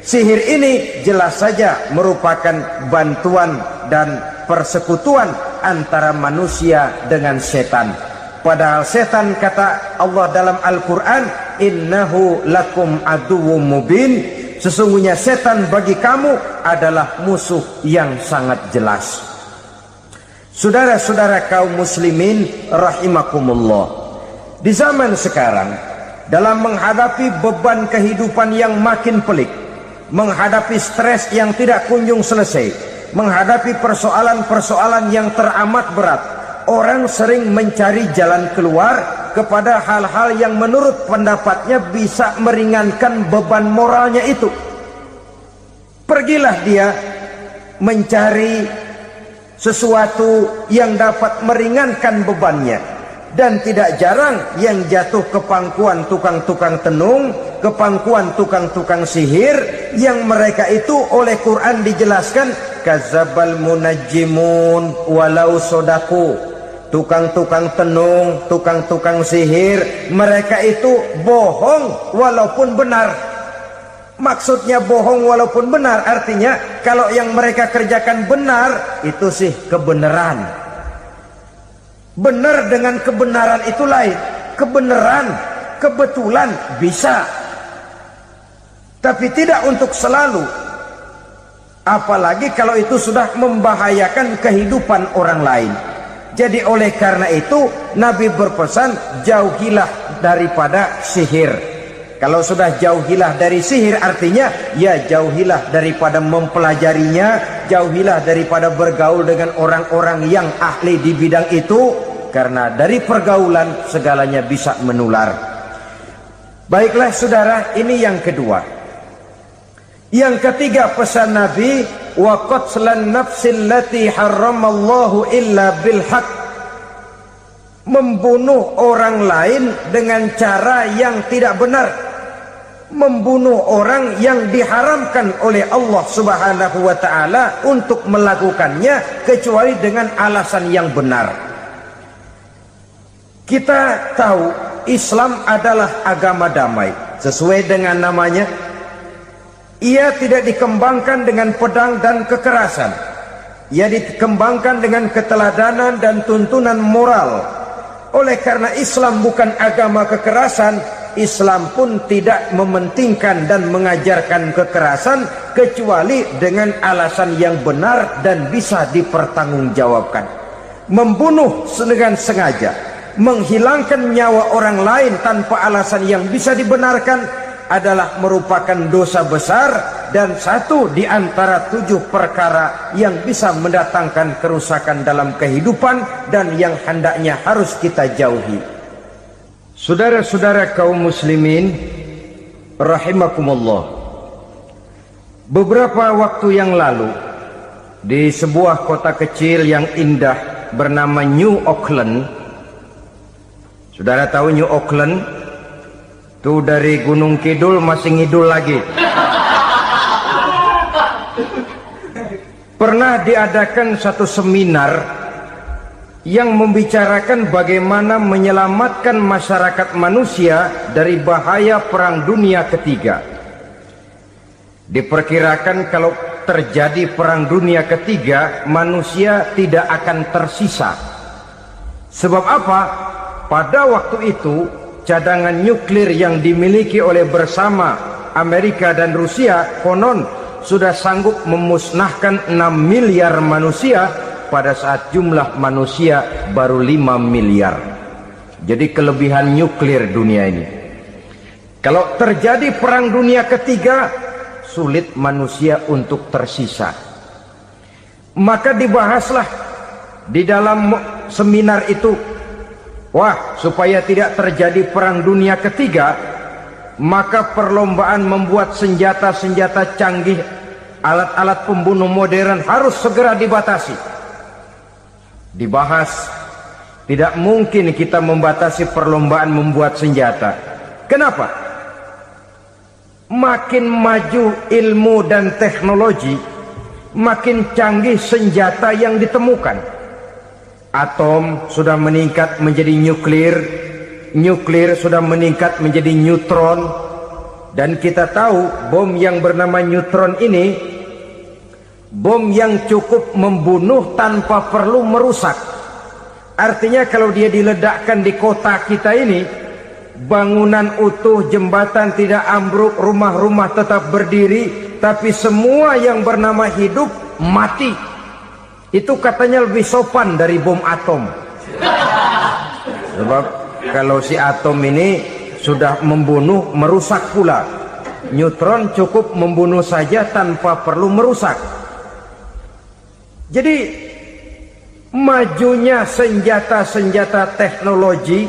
Sihir ini jelas saja merupakan bantuan dan persekutuan antara manusia dengan setan. Padahal setan, kata Allah dalam Al-Quran, innahu lakum aduwwum mubin, sesungguhnya setan bagi kamu adalah musuh yang sangat jelas. Saudara-saudara kaum muslimin rahimakumullah, di zaman sekarang dalam menghadapi beban kehidupan yang makin pelik, menghadapi stres yang tidak kunjung selesai, menghadapi persoalan-persoalan yang teramat berat, orang sering mencari jalan keluar kepada hal-hal yang menurut pendapatnya bisa meringankan beban moralnya itu. Pergilah dia mencari sesuatu yang dapat meringankan bebannya. Dan tidak jarang yang jatuh ke pangkuan tukang-tukang tenung, ke pangkuan tukang-tukang sihir, yang mereka itu oleh Quran dijelaskan kadzabal munajjimun walau sodaku. Tukang-tukang tenung, tukang-tukang sihir, mereka itu bohong walaupun benar. Maksudnya bohong walaupun benar, artinya kalau yang mereka kerjakan benar, itu sih kebenaran. Benar dengan kebenaran itu lain. Kebenaran, kebetulan bisa, tapi tidak untuk selalu. Apalagi kalau itu sudah membahayakan kehidupan orang lain. Jadi oleh karena itu Nabi berpesan, jauhilah daripada sihir. Kalau sudah jauhilah dari sihir, artinya ya jauhilah daripada mempelajarinya, jauhilah daripada bergaul dengan orang-orang yang ahli di bidang itu, karena dari pergaulan segalanya bisa menular. Baiklah saudara, ini yang kedua. Yang ketiga pesan Nabi, wa qatlan nafsil lati harramallahu illa bil haq, membunuh orang lain dengan cara yang tidak benar, membunuh orang yang diharamkan oleh Allah Subhanahu wa taala untuk melakukannya kecuali dengan alasan yang benar. Kita tahu Islam adalah agama damai, sesuai dengan namanya. Ia tidak dikembangkan dengan pedang dan kekerasan. Ia dikembangkan dengan keteladanan dan tuntunan moral. Oleh karena Islam bukan agama kekerasan, Islam pun tidak mementingkan dan mengajarkan kekerasan kecuali dengan alasan yang benar dan bisa dipertanggungjawabkan. Membunuh dengan sengaja, menghilangkan nyawa orang lain tanpa alasan yang bisa dibenarkan adalah merupakan dosa besar dan satu di antara 7 perkara yang bisa mendatangkan kerusakan dalam kehidupan dan yang hendaknya harus kita jauhi. Saudara-saudara kaum muslimin rahimakumullah, beberapa waktu yang lalu di sebuah kota kecil yang indah bernama New Auckland. Saudara tahu New Auckland? Tuh dari Gunung Kidul masih ngidul lagi. Pernah diadakan satu seminar yang membicarakan bagaimana menyelamatkan masyarakat manusia dari bahaya Perang Dunia Ketiga. Diperkirakan kalau terjadi Perang Dunia Ketiga, manusia tidak akan tersisa. Sebab apa? Pada waktu itu cadangan nuklir yang dimiliki oleh bersama Amerika dan Rusia konon sudah sanggup memusnahkan 6 miliar manusia pada saat jumlah manusia baru 5 miliar. Jadi kelebihan nuklir dunia ini. Kalau terjadi Perang Dunia Ketiga, sulit manusia untuk tersisa. Maka dibahaslah di dalam seminar itu, wah, supaya tidak terjadi perang dunia ketiga, maka perlombaan membuat senjata-senjata canggih, alat-alat pembunuh modern harus segera dibatasi. Dibahas, tidak mungkin kita membatasi perlombaan membuat senjata. Kenapa? Makin maju ilmu dan teknologi, makin canggih senjata yang ditemukan. Atom sudah meningkat menjadi nuklir, nuklir sudah meningkat menjadi neutron, dan kita tahu bom yang bernama neutron ini bom yang cukup membunuh tanpa perlu merusak. Artinya kalau dia diledakkan di kota kita ini, bangunan utuh, jembatan tidak ambruk, rumah-rumah tetap berdiri, tapi semua yang bernama hidup mati. Itu katanya lebih sopan dari bom atom. Sebab kalau si atom ini sudah membunuh, merusak pula. Neutron cukup membunuh saja tanpa perlu merusak. Jadi majunya senjata-senjata teknologi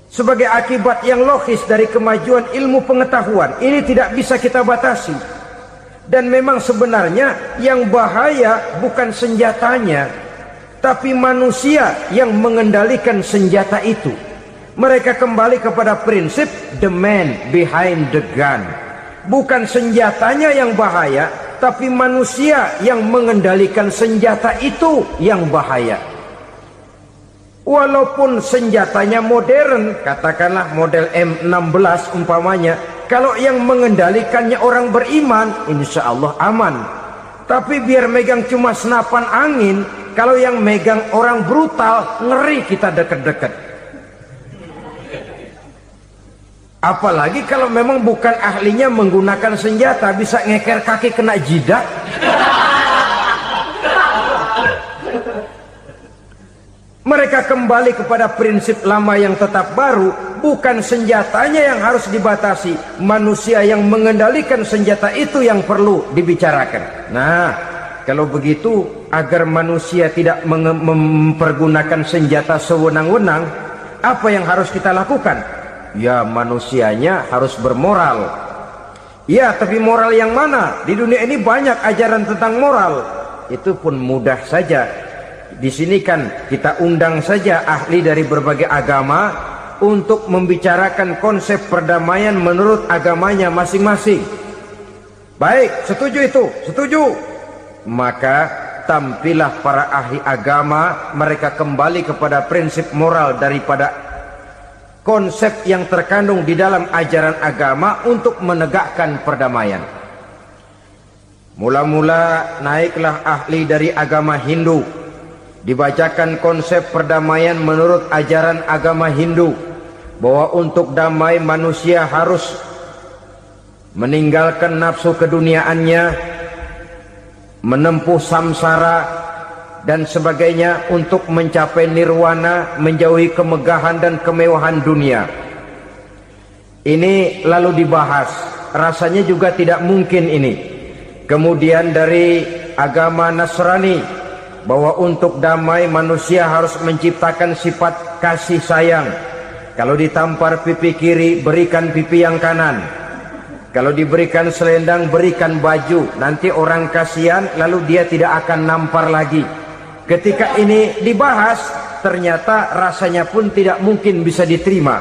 sebagai akibat yang logis dari kemajuan ilmu pengetahuan ini tidak bisa kita batasi. Dan memang sebenarnya yang bahaya bukan senjatanya, tapi manusia yang mengendalikan senjata itu. Mereka kembali kepada prinsip the man behind the gun. Bukan senjatanya yang bahaya, tapi manusia yang mengendalikan senjata itu yang bahaya. Walaupun senjatanya modern, katakanlah model M16 umpamanya, kalau yang mengendalikannya orang beriman, insya Allah aman. Tapi biar megang cuma senapan angin, kalau yang megang orang brutal, ngeri kita deket-deket. Apalagi kalau memang bukan ahlinya menggunakan senjata, bisa ngeker kaki kena jidat. Mereka kembali kepada prinsip lama yang tetap baru. Bukan senjatanya yang harus dibatasi, manusia yang mengendalikan senjata itu yang perlu dibicarakan. Nah, kalau begitu, agar manusia tidak mempergunakan senjata sewenang-wenang, apa yang harus kita lakukan? Ya, manusianya harus bermoral. Ya, tapi moral yang mana? Di dunia ini banyak ajaran tentang moral. Itu pun mudah saja. Di sini kan kita undang saja ahli dari berbagai agama untuk membicarakan konsep perdamaian menurut agamanya masing-masing. Baik, setuju itu, setuju. Maka tampillah para ahli agama, mereka kembali kepada prinsip moral daripada konsep yang terkandung di dalam ajaran agama untuk menegakkan perdamaian. Mula-mula naiklah ahli dari agama Hindu, dibacakan konsep perdamaian menurut ajaran agama Hindu, bahwa untuk damai manusia harus meninggalkan nafsu keduniaannya, menempuh samsara dan sebagainya untuk mencapai nirwana, menjauhi kemegahan dan kemewahan dunia. Ini lalu dibahas, rasanya juga tidak mungkin ini. Kemudian dari agama Nasrani, bahwa untuk damai manusia harus menciptakan sifat kasih sayang. Kalau ditampar pipi kiri, berikan pipi yang kanan. Kalau diberikan selendang, berikan baju. Nanti orang kasihan, lalu dia tidak akan nampar lagi. Ketika ini dibahas, ternyata rasanya pun tidak mungkin bisa diterima.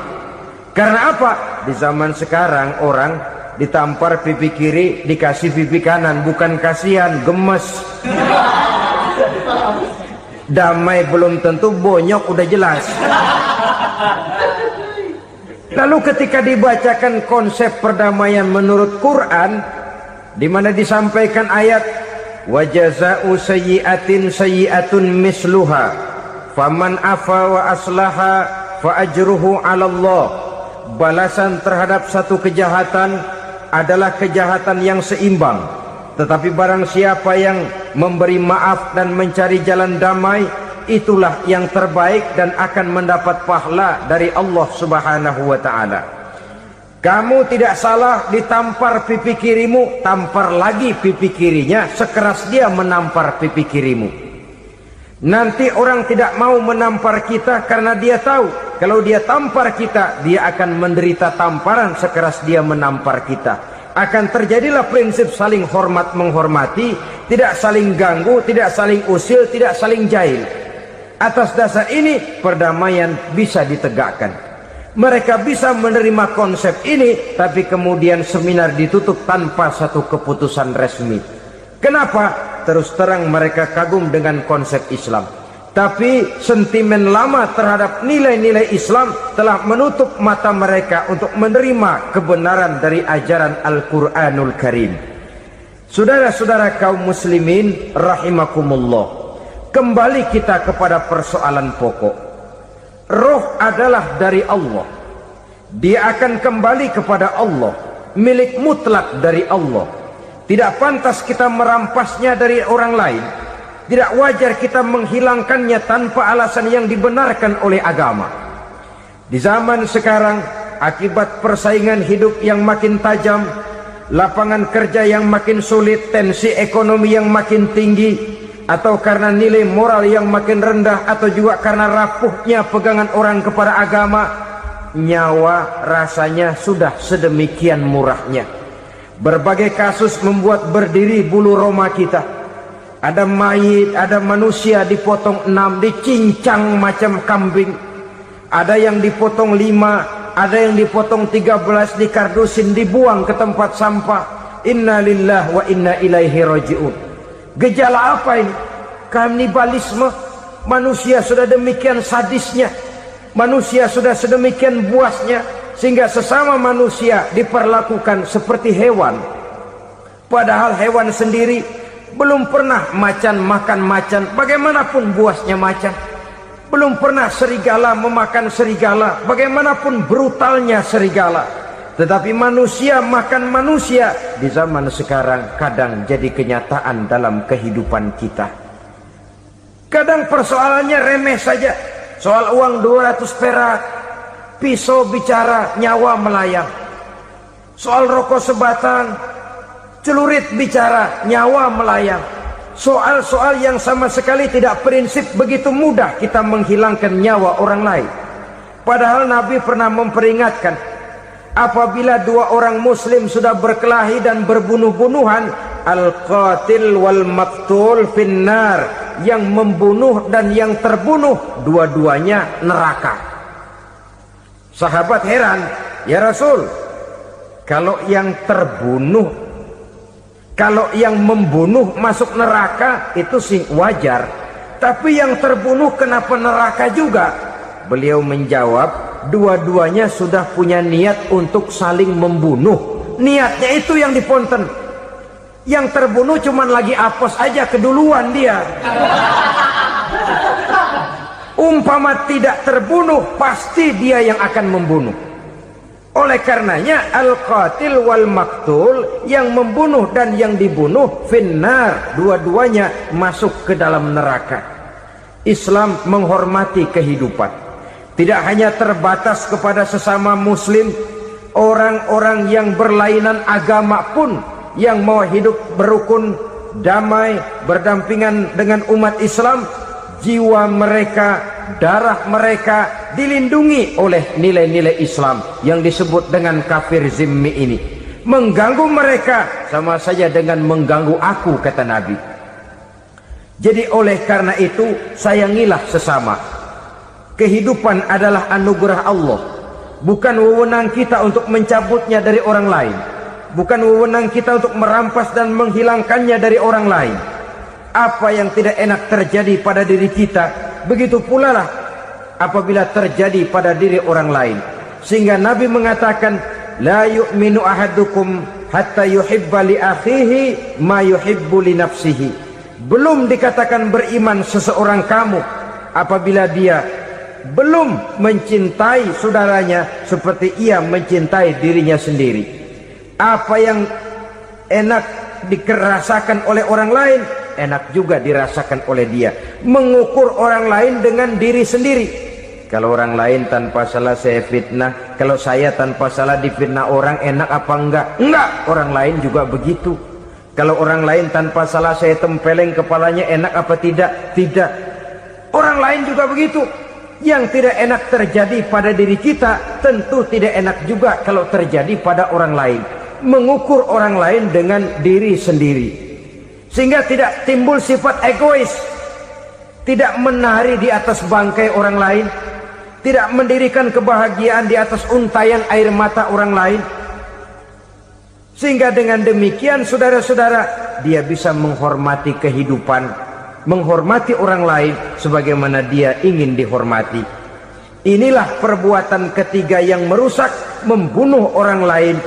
Karena apa? Di zaman sekarang orang ditampar pipi kiri, dikasih pipi kanan. Bukan kasihan, gemes. Damai belum tentu, bonyok udah jelas. Lalu ketika dibacakan konsep perdamaian menurut Quran, di mana disampaikan ayat wa jazaa'u sayyi'atin sayyi'atun misluha faman afa wa aslaha fa ajruhu 'ala Allah. Balasan terhadap satu kejahatan adalah kejahatan yang seimbang, tetapi barang siapa yang memberi maaf dan mencari jalan damai, itulah yang terbaik dan akan mendapat pahala dari Allah Subhanahu wa ta'ala. Kamu tidak salah ditampar pipi kirimu, tampar lagi pipi kirinya sekeras dia menampar pipi kirimu. Nanti orang tidak mau menampar kita karena dia tahu kalau dia tampar kita, dia akan menderita tamparan sekeras dia menampar kita. Akan terjadilah prinsip saling hormat menghormati, tidak saling ganggu, tidak saling usil, tidak saling jahil. Atas dasar ini perdamaian bisa ditegakkan. Mereka bisa menerima konsep ini, tapi kemudian seminar ditutup tanpa satu keputusan resmi. Kenapa? Terus terang mereka kagum dengan konsep Islam, tapi sentimen lama terhadap nilai-nilai Islam telah menutup mata mereka untuk menerima kebenaran dari ajaran Al-Quranul Karim. Saudara-saudara kaum muslimin rahimakumullah, kembali kita kepada persoalan pokok. Roh adalah dari Allah. Dia akan kembali kepada Allah, milik mutlak dari Allah. Tidak pantas kita merampasnya dari orang lain. Tidak wajar kita menghilangkannya tanpa alasan yang dibenarkan oleh agama. Di zaman sekarang, akibat persaingan hidup yang makin tajam, lapangan kerja yang makin sulit, tensi ekonomi yang makin tinggi, atau karena nilai moral yang makin rendah, atau juga karena rapuhnya pegangan orang kepada agama, nyawa rasanya sudah sedemikian murahnya. Berbagai kasus membuat berdiri bulu roma kita. Ada mayit, ada manusia dipotong 6, dicincang macam kambing. Ada yang dipotong 5, ada yang dipotong 13, dikardusin, dibuang ke tempat sampah. Inna lillahi wa inna ilaihi raji'un. Gejala apa ini? Kanibalisme. Manusia sudah demikian sadisnya, manusia sudah sedemikian buasnya, sehingga sesama manusia diperlakukan seperti hewan. Padahal hewan sendiri belum pernah macan makan macan, bagaimanapun buasnya macan. Belum pernah serigala memakan serigala, bagaimanapun brutalnya serigala. Tetapi manusia makan manusia di zaman sekarang kadang jadi kenyataan dalam kehidupan kita. Kadang persoalannya remeh saja. Soal uang 200 perak, pisau bicara, nyawa melayang. Soal rokok sebatang, celurit bicara, nyawa melayang. Soal-soal yang sama sekali tidak prinsip, begitu mudah kita menghilangkan nyawa orang lain. Padahal Nabi pernah memperingatkan, apabila dua orang muslim sudah berkelahi dan berbunuh-bunuhan, al-qatil wal maqtul finnar, yang membunuh dan yang terbunuh dua-duanya neraka. Sahabat heran, ya Rasul, kalau yang terbunuh, kalau yang membunuh masuk neraka itu sih wajar, tapi yang terbunuh kenapa neraka juga? Beliau menjawab, dua-duanya sudah punya niat untuk saling membunuh. Niatnya itu yang diponten. Yang terbunuh cuman lagi apes aja, keduluan dia. Umpama tidak terbunuh, pasti dia yang akan membunuh. Oleh karenanya al-qatil wal maktul, yang membunuh dan yang dibunuh finnar, dua-duanya masuk ke dalam neraka. Islam menghormati kehidupan, tidak hanya terbatas kepada sesama muslim, orang-orang yang berlainan agama pun yang mau hidup berukun, damai, berdampingan dengan umat Islam, jiwa mereka, darah mereka dilindungi oleh nilai-nilai Islam yang disebut dengan kafir zimmi ini. Mengganggu mereka sama saja dengan mengganggu aku, kata Nabi. Jadi oleh karena itu, sayangilah sesama. Kehidupan adalah anugerah Allah, bukan wewenang kita untuk mencabutnya dari orang lain, bukan wewenang kita untuk merampas dan menghilangkannya dari orang lain. Apa yang tidak enak terjadi pada diri kita, begitu pula lah apabila terjadi pada diri orang lain. Sehingga Nabi mengatakan, la yu'minu ahadukum hatta yuhibba li akhihi ma yuhibbu li nafsihi. Belum dikatakan beriman seseorang kamu apabila dia belum mencintai saudaranya seperti ia mencintai dirinya sendiri. Apa yang enak dirasakan oleh orang lain, enak juga dirasakan oleh dia. Mengukur orang lain dengan diri sendiri. Kalau orang lain tanpa salah saya fitnah, kalau saya tanpa salah difitnah orang enak apa enggak? Enggak, orang lain juga begitu. Kalau orang lain tanpa salah saya tempeleng kepalanya enak apa tidak? Tidak. Orang lain juga begitu. Yang tidak enak terjadi pada diri kita tentu tidak enak juga kalau terjadi pada orang lain. Mengukur orang lain dengan diri sendiri, sehingga tidak timbul sifat egois, tidak menari di atas bangkai orang lain, tidak mendirikan kebahagiaan di atas untayan air mata orang lain. Sehingga dengan demikian saudara-saudara, dia bisa menghormati kehidupan, menghormati orang lain sebagaimana dia ingin dihormati. Inilah perbuatan ketiga yang merusak, membunuh orang lain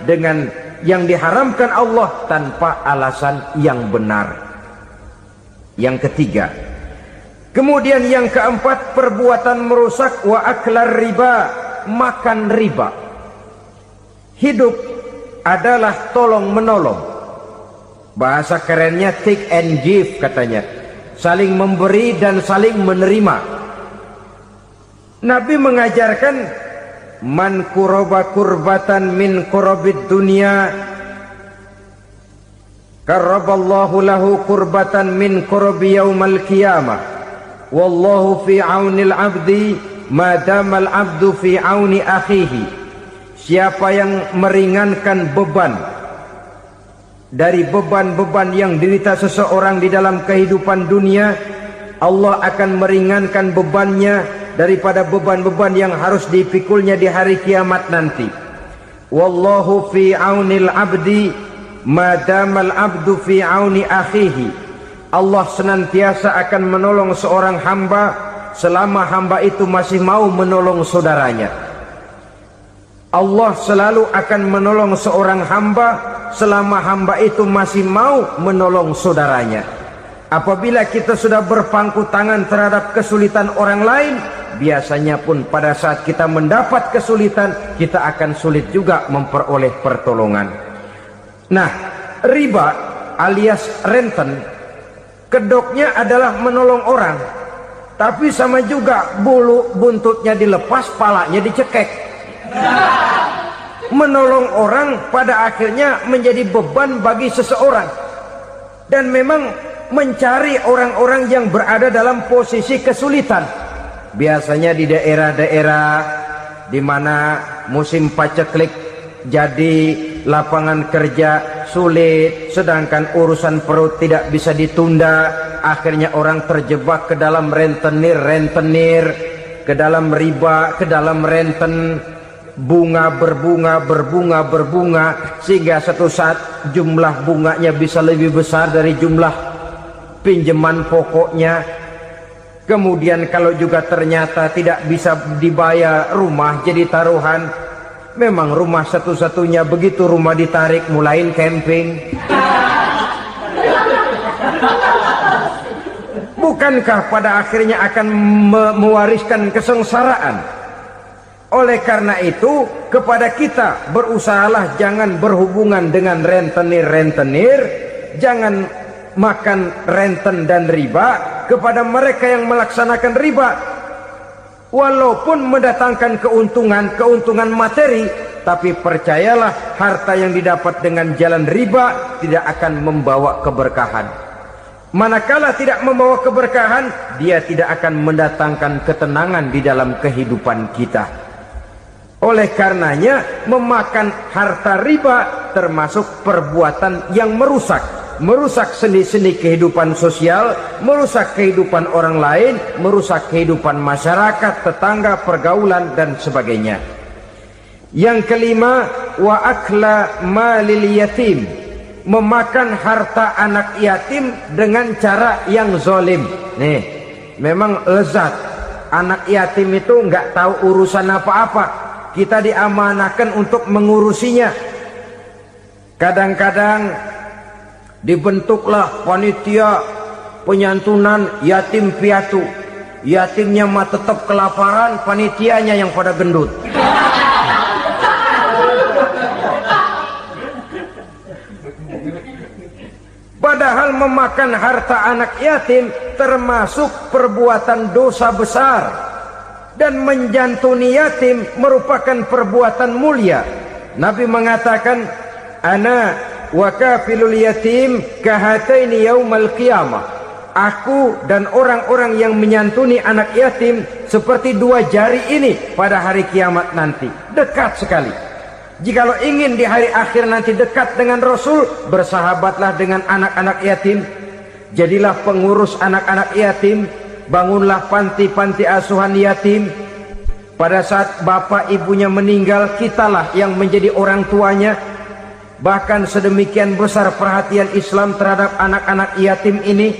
dengan yang diharamkan Allah tanpa alasan yang benar. Yang ketiga. Kemudian yang keempat, perbuatan merusak wa aklar riba, makan riba. Hidup adalah tolong menolong. Bahasa kerennya take and give katanya. Saling memberi dan saling menerima. Nabi mengajarkan man kuraba kurbatan min kurabid dunya karaballahu lahu kurbatan min kurabi yaumal qiyamah wallahu fi aunil abdi madamal abdu fi auni akhihi. Siapa yang meringankan beban dari beban-beban yang diderita seseorang di dalam kehidupan dunia, Allah akan meringankan bebannya daripada beban-beban yang harus dipikulnya di hari kiamat nanti. Wallahu fi aunil abdi madamal abdu fi auni akhihi. Allah senantiasa akan menolong seorang hamba selama hamba itu masih mau menolong saudaranya. Allah selalu akan menolong seorang hamba selama hamba itu masih mau menolong saudaranya. Apabila kita sudah berpangku tangan terhadap kesulitan orang lain, biasanya pun pada saat kita mendapat kesulitan, kita akan sulit juga memperoleh pertolongan. Nah, riba alias renten, kedoknya adalah menolong orang, tapi sama juga bulu buntutnya dilepas, palanya dicekek. Menolong orang pada akhirnya menjadi beban bagi seseorang. Dan memang mencari orang-orang yang berada dalam posisi kesulitan, biasanya di daerah-daerah di mana musim paceklik, jadi lapangan kerja sulit, sedangkan urusan perut tidak bisa ditunda. Akhirnya orang terjebak ke dalam rentenir, ke dalam riba, ke dalam renten. Bunga berbunga, sehingga satu saat jumlah bunganya bisa lebih besar dari jumlah pinjaman pokoknya. Kemudian kalau juga ternyata tidak bisa dibayar, rumah jadi taruhan. Memang rumah satu-satunya, begitu rumah ditarik mulain camping. Bukankah pada akhirnya akan mewariskan kesengsaraan? Oleh karena itu, kepada kita berusahalah jangan berhubungan dengan rentenir, jangan makan renten dan riba. Kepada mereka yang melaksanakan riba, walaupun mendatangkan keuntungan materi, tapi percayalah harta yang didapat dengan jalan riba tidak akan membawa keberkahan. Manakala tidak membawa keberkahan, dia tidak akan mendatangkan ketenangan di dalam kehidupan kita. Oleh karenanya, memakan harta riba termasuk perbuatan yang merusak sendi-sendi kehidupan sosial, merusak kehidupan orang lain, merusak kehidupan masyarakat, tetangga, pergaulan dan sebagainya. Yang kelima, wa akla malil yatim, memakan harta anak yatim dengan cara yang zalim. Nih, memang lezat. Anak yatim itu nggak tahu urusan apa-apa. Kita diamanahkan untuk mengurusinya. Kadang-kadang dibentuklah panitia penyantunan yatim piatu. Yatimnya mah tetap kelaparan, panitianya yang pada gendut. Padahal memakan harta anak yatim termasuk perbuatan dosa besar. dan menjantuni yatim merupakan perbuatan mulia. Nabi mengatakan, ana wa kafilul yatim kahataini yaumal qiyamah. Aku dan orang-orang yang menyantuni anak yatim seperti dua jari ini pada hari kiamat nanti. Dekat sekali. Jikalau ingin di hari akhir nanti dekat dengan Rasul, bersahabatlah dengan anak-anak yatim. Jadilah pengurus anak-anak yatim. Bangunlah panti-panti asuhan yatim. Pada saat bapak ibunya meninggal, kitalah yang menjadi orang tuanya. Bahkan sedemikian besar perhatian Islam terhadap anak-anak yatim ini,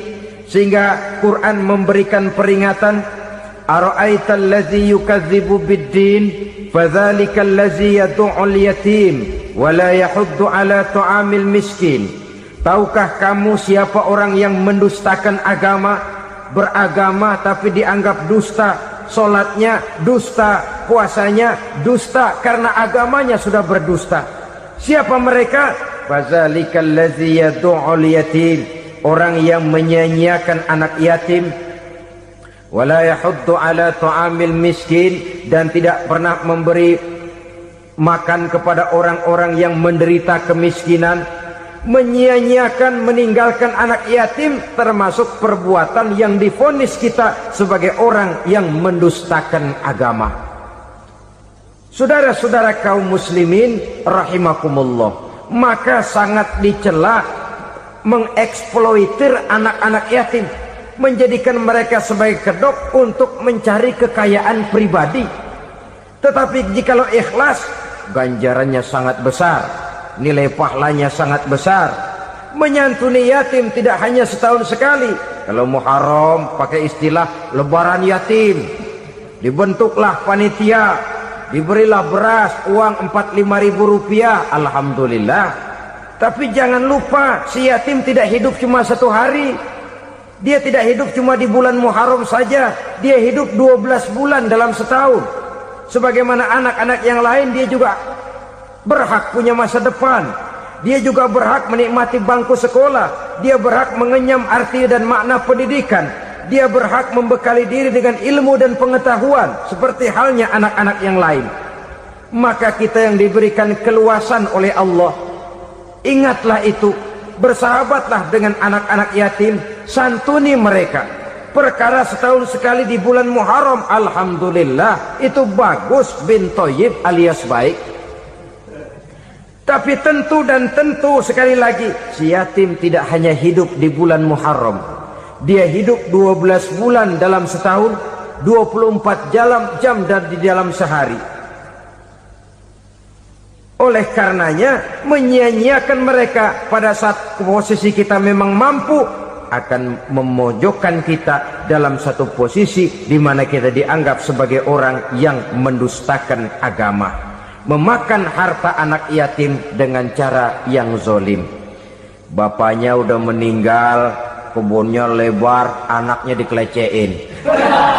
sehingga Quran memberikan peringatan, ara'aital ladzi yukadzibu bid-din fadzalikal ladzi yad'ul yatim wa la yahuddu ala ta'amil miskin. Tahukah kamu siapa orang yang mendustakan agama? Beragama tapi dianggap dusta, solatnya dusta, puasanya dusta, karena agamanya sudah berdusta. Siapa mereka? Fadzalikal ladzi yad'ul yatim, orang yang menyia-nyiakan anak yatim. Wala yahuddu ala ta'amil miskin, dan tidak pernah memberi makan kepada orang-orang yang menderita kemiskinan. Menyia-nyiakan, meninggalkan anak yatim termasuk perbuatan yang divonis kita sebagai orang yang mendustakan agama. Saudara-saudara kaum muslimin rahimakumullah, maka sangat dicela mengeksploitir anak-anak yatim, menjadikan mereka sebagai kedok untuk mencari kekayaan pribadi. Tetapi jikalau ikhlas, ganjarannya sangat besar, nilai pahalanya sangat besar. Menyantuni yatim tidak hanya setahun sekali. Kalau Muharram pakai istilah lebaran yatim, dibentuklah panitia, diberilah beras, uang 45.000 rupiah, alhamdulillah. Tapi jangan lupa, si yatim tidak hidup cuma satu hari. Dia tidak hidup cuma di bulan Muharram saja, dia hidup 12 bulan dalam setahun. Sebagaimana anak-anak yang lain, dia juga berhak punya masa depan. Dia juga berhak menikmati bangku sekolah. Dia berhak mengenyam arti dan makna pendidikan. Dia berhak membekali diri dengan ilmu dan pengetahuan seperti halnya anak-anak yang lain. Maka kita yang diberikan keluasan oleh Allah, ingatlah itu, bersahabatlah dengan anak-anak yatim, santuni mereka. Perkara setahun sekali di bulan Muharram, alhamdulillah, itu bagus, bin Thayyib alias baik. Tapi tentu dan tentu sekali lagi, si yatim tidak hanya hidup di bulan Muharram. Dia hidup 12 bulan dalam setahun, 24 jam di dalam sehari. Oleh karenanya, menyia-nyiakan mereka pada saat posisi kita memang mampu, akan memojokkan kita dalam satu posisi di mana kita dianggap sebagai orang yang mendustakan agama. Memakan harta anak yatim dengan cara yang zolim. Bapaknya udah meninggal, kebunnya lebar, anaknya dikelecehin.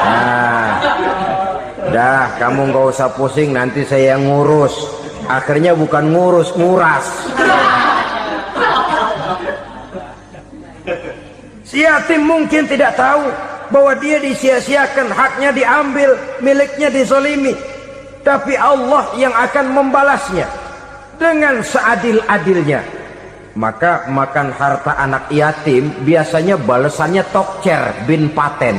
Nah, dah kamu nggak usah pusing, nanti saya yang ngurus. Akhirnya bukan ngurus, nguras. Si yatim mungkin tidak tahu bahwa dia disia-siakan, haknya diambil, miliknya dizolimi. Tapi Allah yang akan membalasnya dengan seadil-adilnya. Maka makan harta anak yatim biasanya balasannya tokcer bin paten.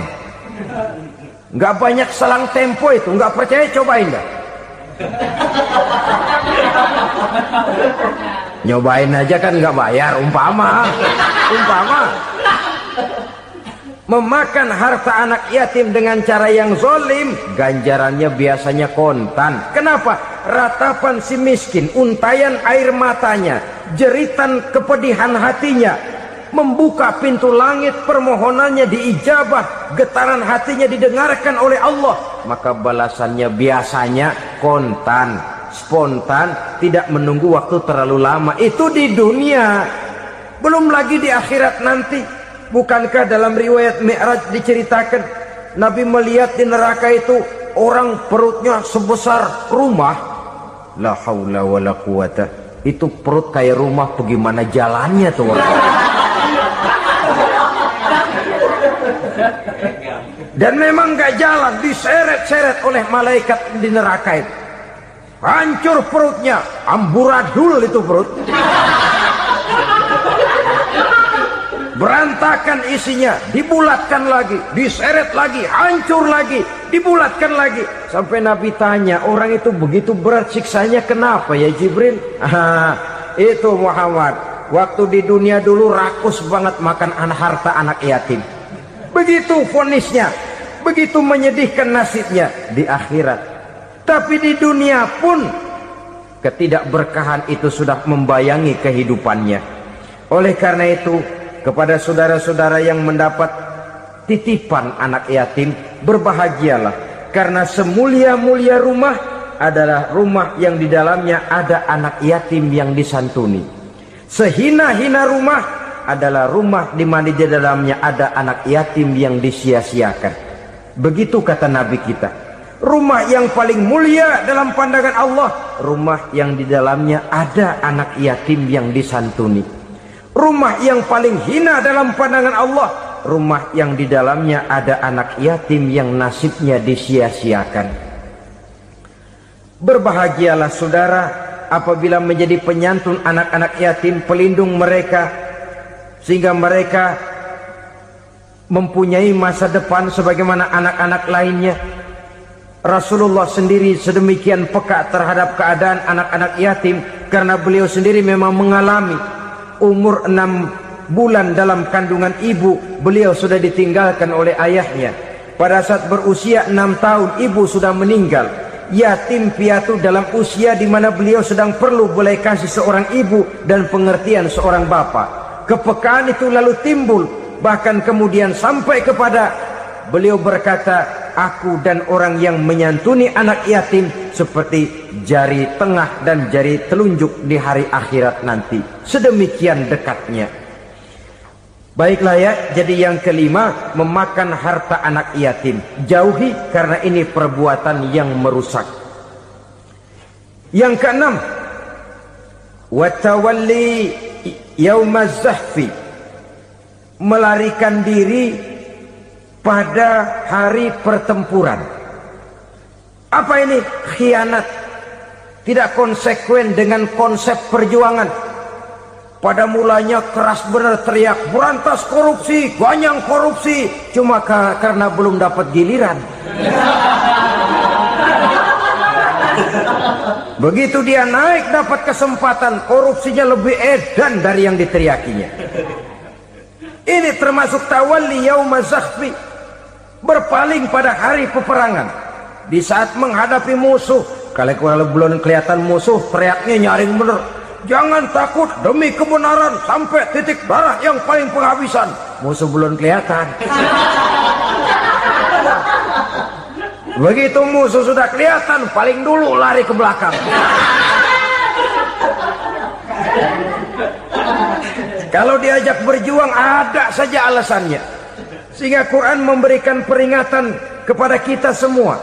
Nggak banyak selang tempo itu, nggak percaya cobain dah. Nyobain aja kan nggak bayar, umpama. Memakan harta anak yatim dengan cara yang zolim, ganjarannya biasanya kontan. Kenapa? Ratapan si miskin, untayan air matanya, jeritan kepedihan hatinya, membuka pintu langit, permohonannya diijabah, getaran hatinya didengarkan oleh Allah. Maka balasannya biasanya kontan, spontan, tidak menunggu waktu terlalu lama. Itu di dunia, belum lagi di akhirat nanti. Bukankah dalam riwayat Mi'raj diceritakan Nabi melihat di neraka itu orang perutnya sebesar rumah. La haula wala quwata. Itu perut kayak rumah, bagaimana jalannya tuh? Dan memang gak jalan, diseret-seret oleh malaikat di neraka itu. Hancur perutnya, amburadul itu perut. Berantakan isinya, dibulatkan lagi, diseret lagi, hancur lagi, dibulatkan lagi. Sampai Nabi tanya, orang itu begitu berat siksanya kenapa ya Jibril? Itu Muhammad, waktu di dunia dulu rakus banget makan harta anak yatim. Begitu vonisnya, begitu menyedihkan nasibnya di akhirat. Tapi di dunia pun ketidakberkahan itu sudah membayangi kehidupannya. Oleh karena itu, kepada saudara-saudara yang mendapat titipan anak yatim, berbahagialah, karena semulia-mulia rumah adalah rumah yang di dalamnya ada anak yatim yang disantuni. Sehina-hina rumah adalah rumah di mana di dalamnya ada anak yatim yang disia-siakan. Begitu kata Nabi kita. Rumah yang paling mulia dalam pandangan Allah, rumah yang di dalamnya ada anak yatim yang disantuni. Rumah yang paling hina dalam pandangan Allah, rumah yang di dalamnya ada anak yatim yang nasibnya disia-siakan. Berbahagialah saudara apabila menjadi penyantun anak-anak yatim, pelindung mereka, sehingga mereka mempunyai masa depan sebagaimana anak-anak lainnya. Rasulullah sendiri sedemikian peka terhadap keadaan anak-anak yatim, karena beliau sendiri memang mengalami umur 6 bulan dalam kandungan ibu, beliau sudah ditinggalkan oleh ayahnya. Pada saat berusia 6 tahun ibu sudah meninggal. Yatim piatu dalam usia di mana beliau sedang perlu belas kasih seorang ibu dan pengertian seorang bapa. Kepekaan itu lalu timbul, bahkan kemudian sampai kepada beliau berkata, aku dan orang yang menyantuni anak yatim seperti jari tengah dan jari telunjuk di hari akhirat nanti. Sedemikian dekatnya. Baiklah ya, jadi yang kelima, memakan harta anak yatim. Jauhi, karena ini perbuatan yang merusak. Yang keenam, watawalli yaumaz zahfi, melarikan diri pada hari pertempuran. Apa ini? Khianat, tidak konsekuen dengan konsep perjuangan. Pada mulanya keras benar teriak, berantas korupsi, ganyang korupsi, cuma karena belum dapat giliran. Begitu dia naik dapat kesempatan, korupsinya lebih edan dari yang diteriakinya. Ini termasuk tawalli yaumaz zahfi, berpaling pada hari peperangan. Di saat menghadapi musuh, kalau belum kelihatan musuh, teriaknya nyaring bener. Jangan takut, demi kebenaran sampai titik darah yang paling penghabisan. Musuh belum kelihatan. Begitu musuh sudah kelihatan, paling dulu lari ke belakang. Kalau diajak berjuang ada saja alasannya. Sehingga Quran memberikan peringatan kepada kita semua.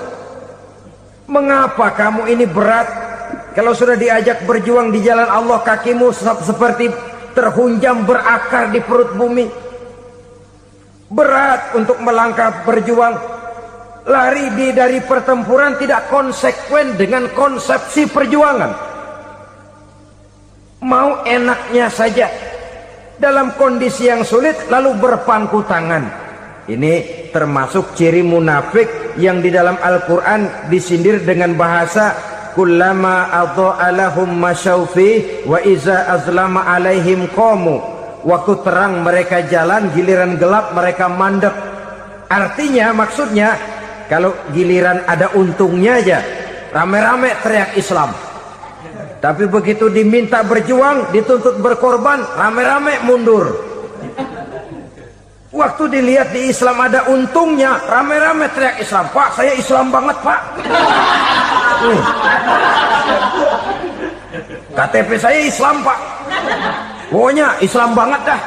Mengapa kamu ini berat? Kalau sudah diajak berjuang di jalan Allah, kakimu seperti terhunjam berakar di perut bumi. Berat untuk melangkah berjuang. Lari dari pertempuran tidak konsekuen dengan konsepsi perjuangan. Mau enaknya saja. Dalam kondisi yang sulit lalu berpangku tangan. Ini termasuk ciri munafik yang di dalam Al-Quran disindir dengan bahasa kullama adha'a lahum masyaufi wa iza azlama alaihim qamu. Waktu terang mereka jalan, giliran gelap mereka mandek. Artinya, maksudnya kalau giliran ada untungnya aja rame-rame teriak Islam, tapi begitu diminta berjuang, dituntut berkorban, rame-rame mundur. Waktu dilihat di Islam ada untungnya, rame-rame teriak Islam. Pak, saya Islam banget pak. KTP saya Islam pak, pokoknya Islam banget dah.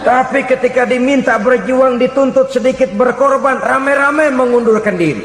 Tapi ketika diminta berjuang, dituntut sedikit berkorban, rame-rame mengundurkan diri.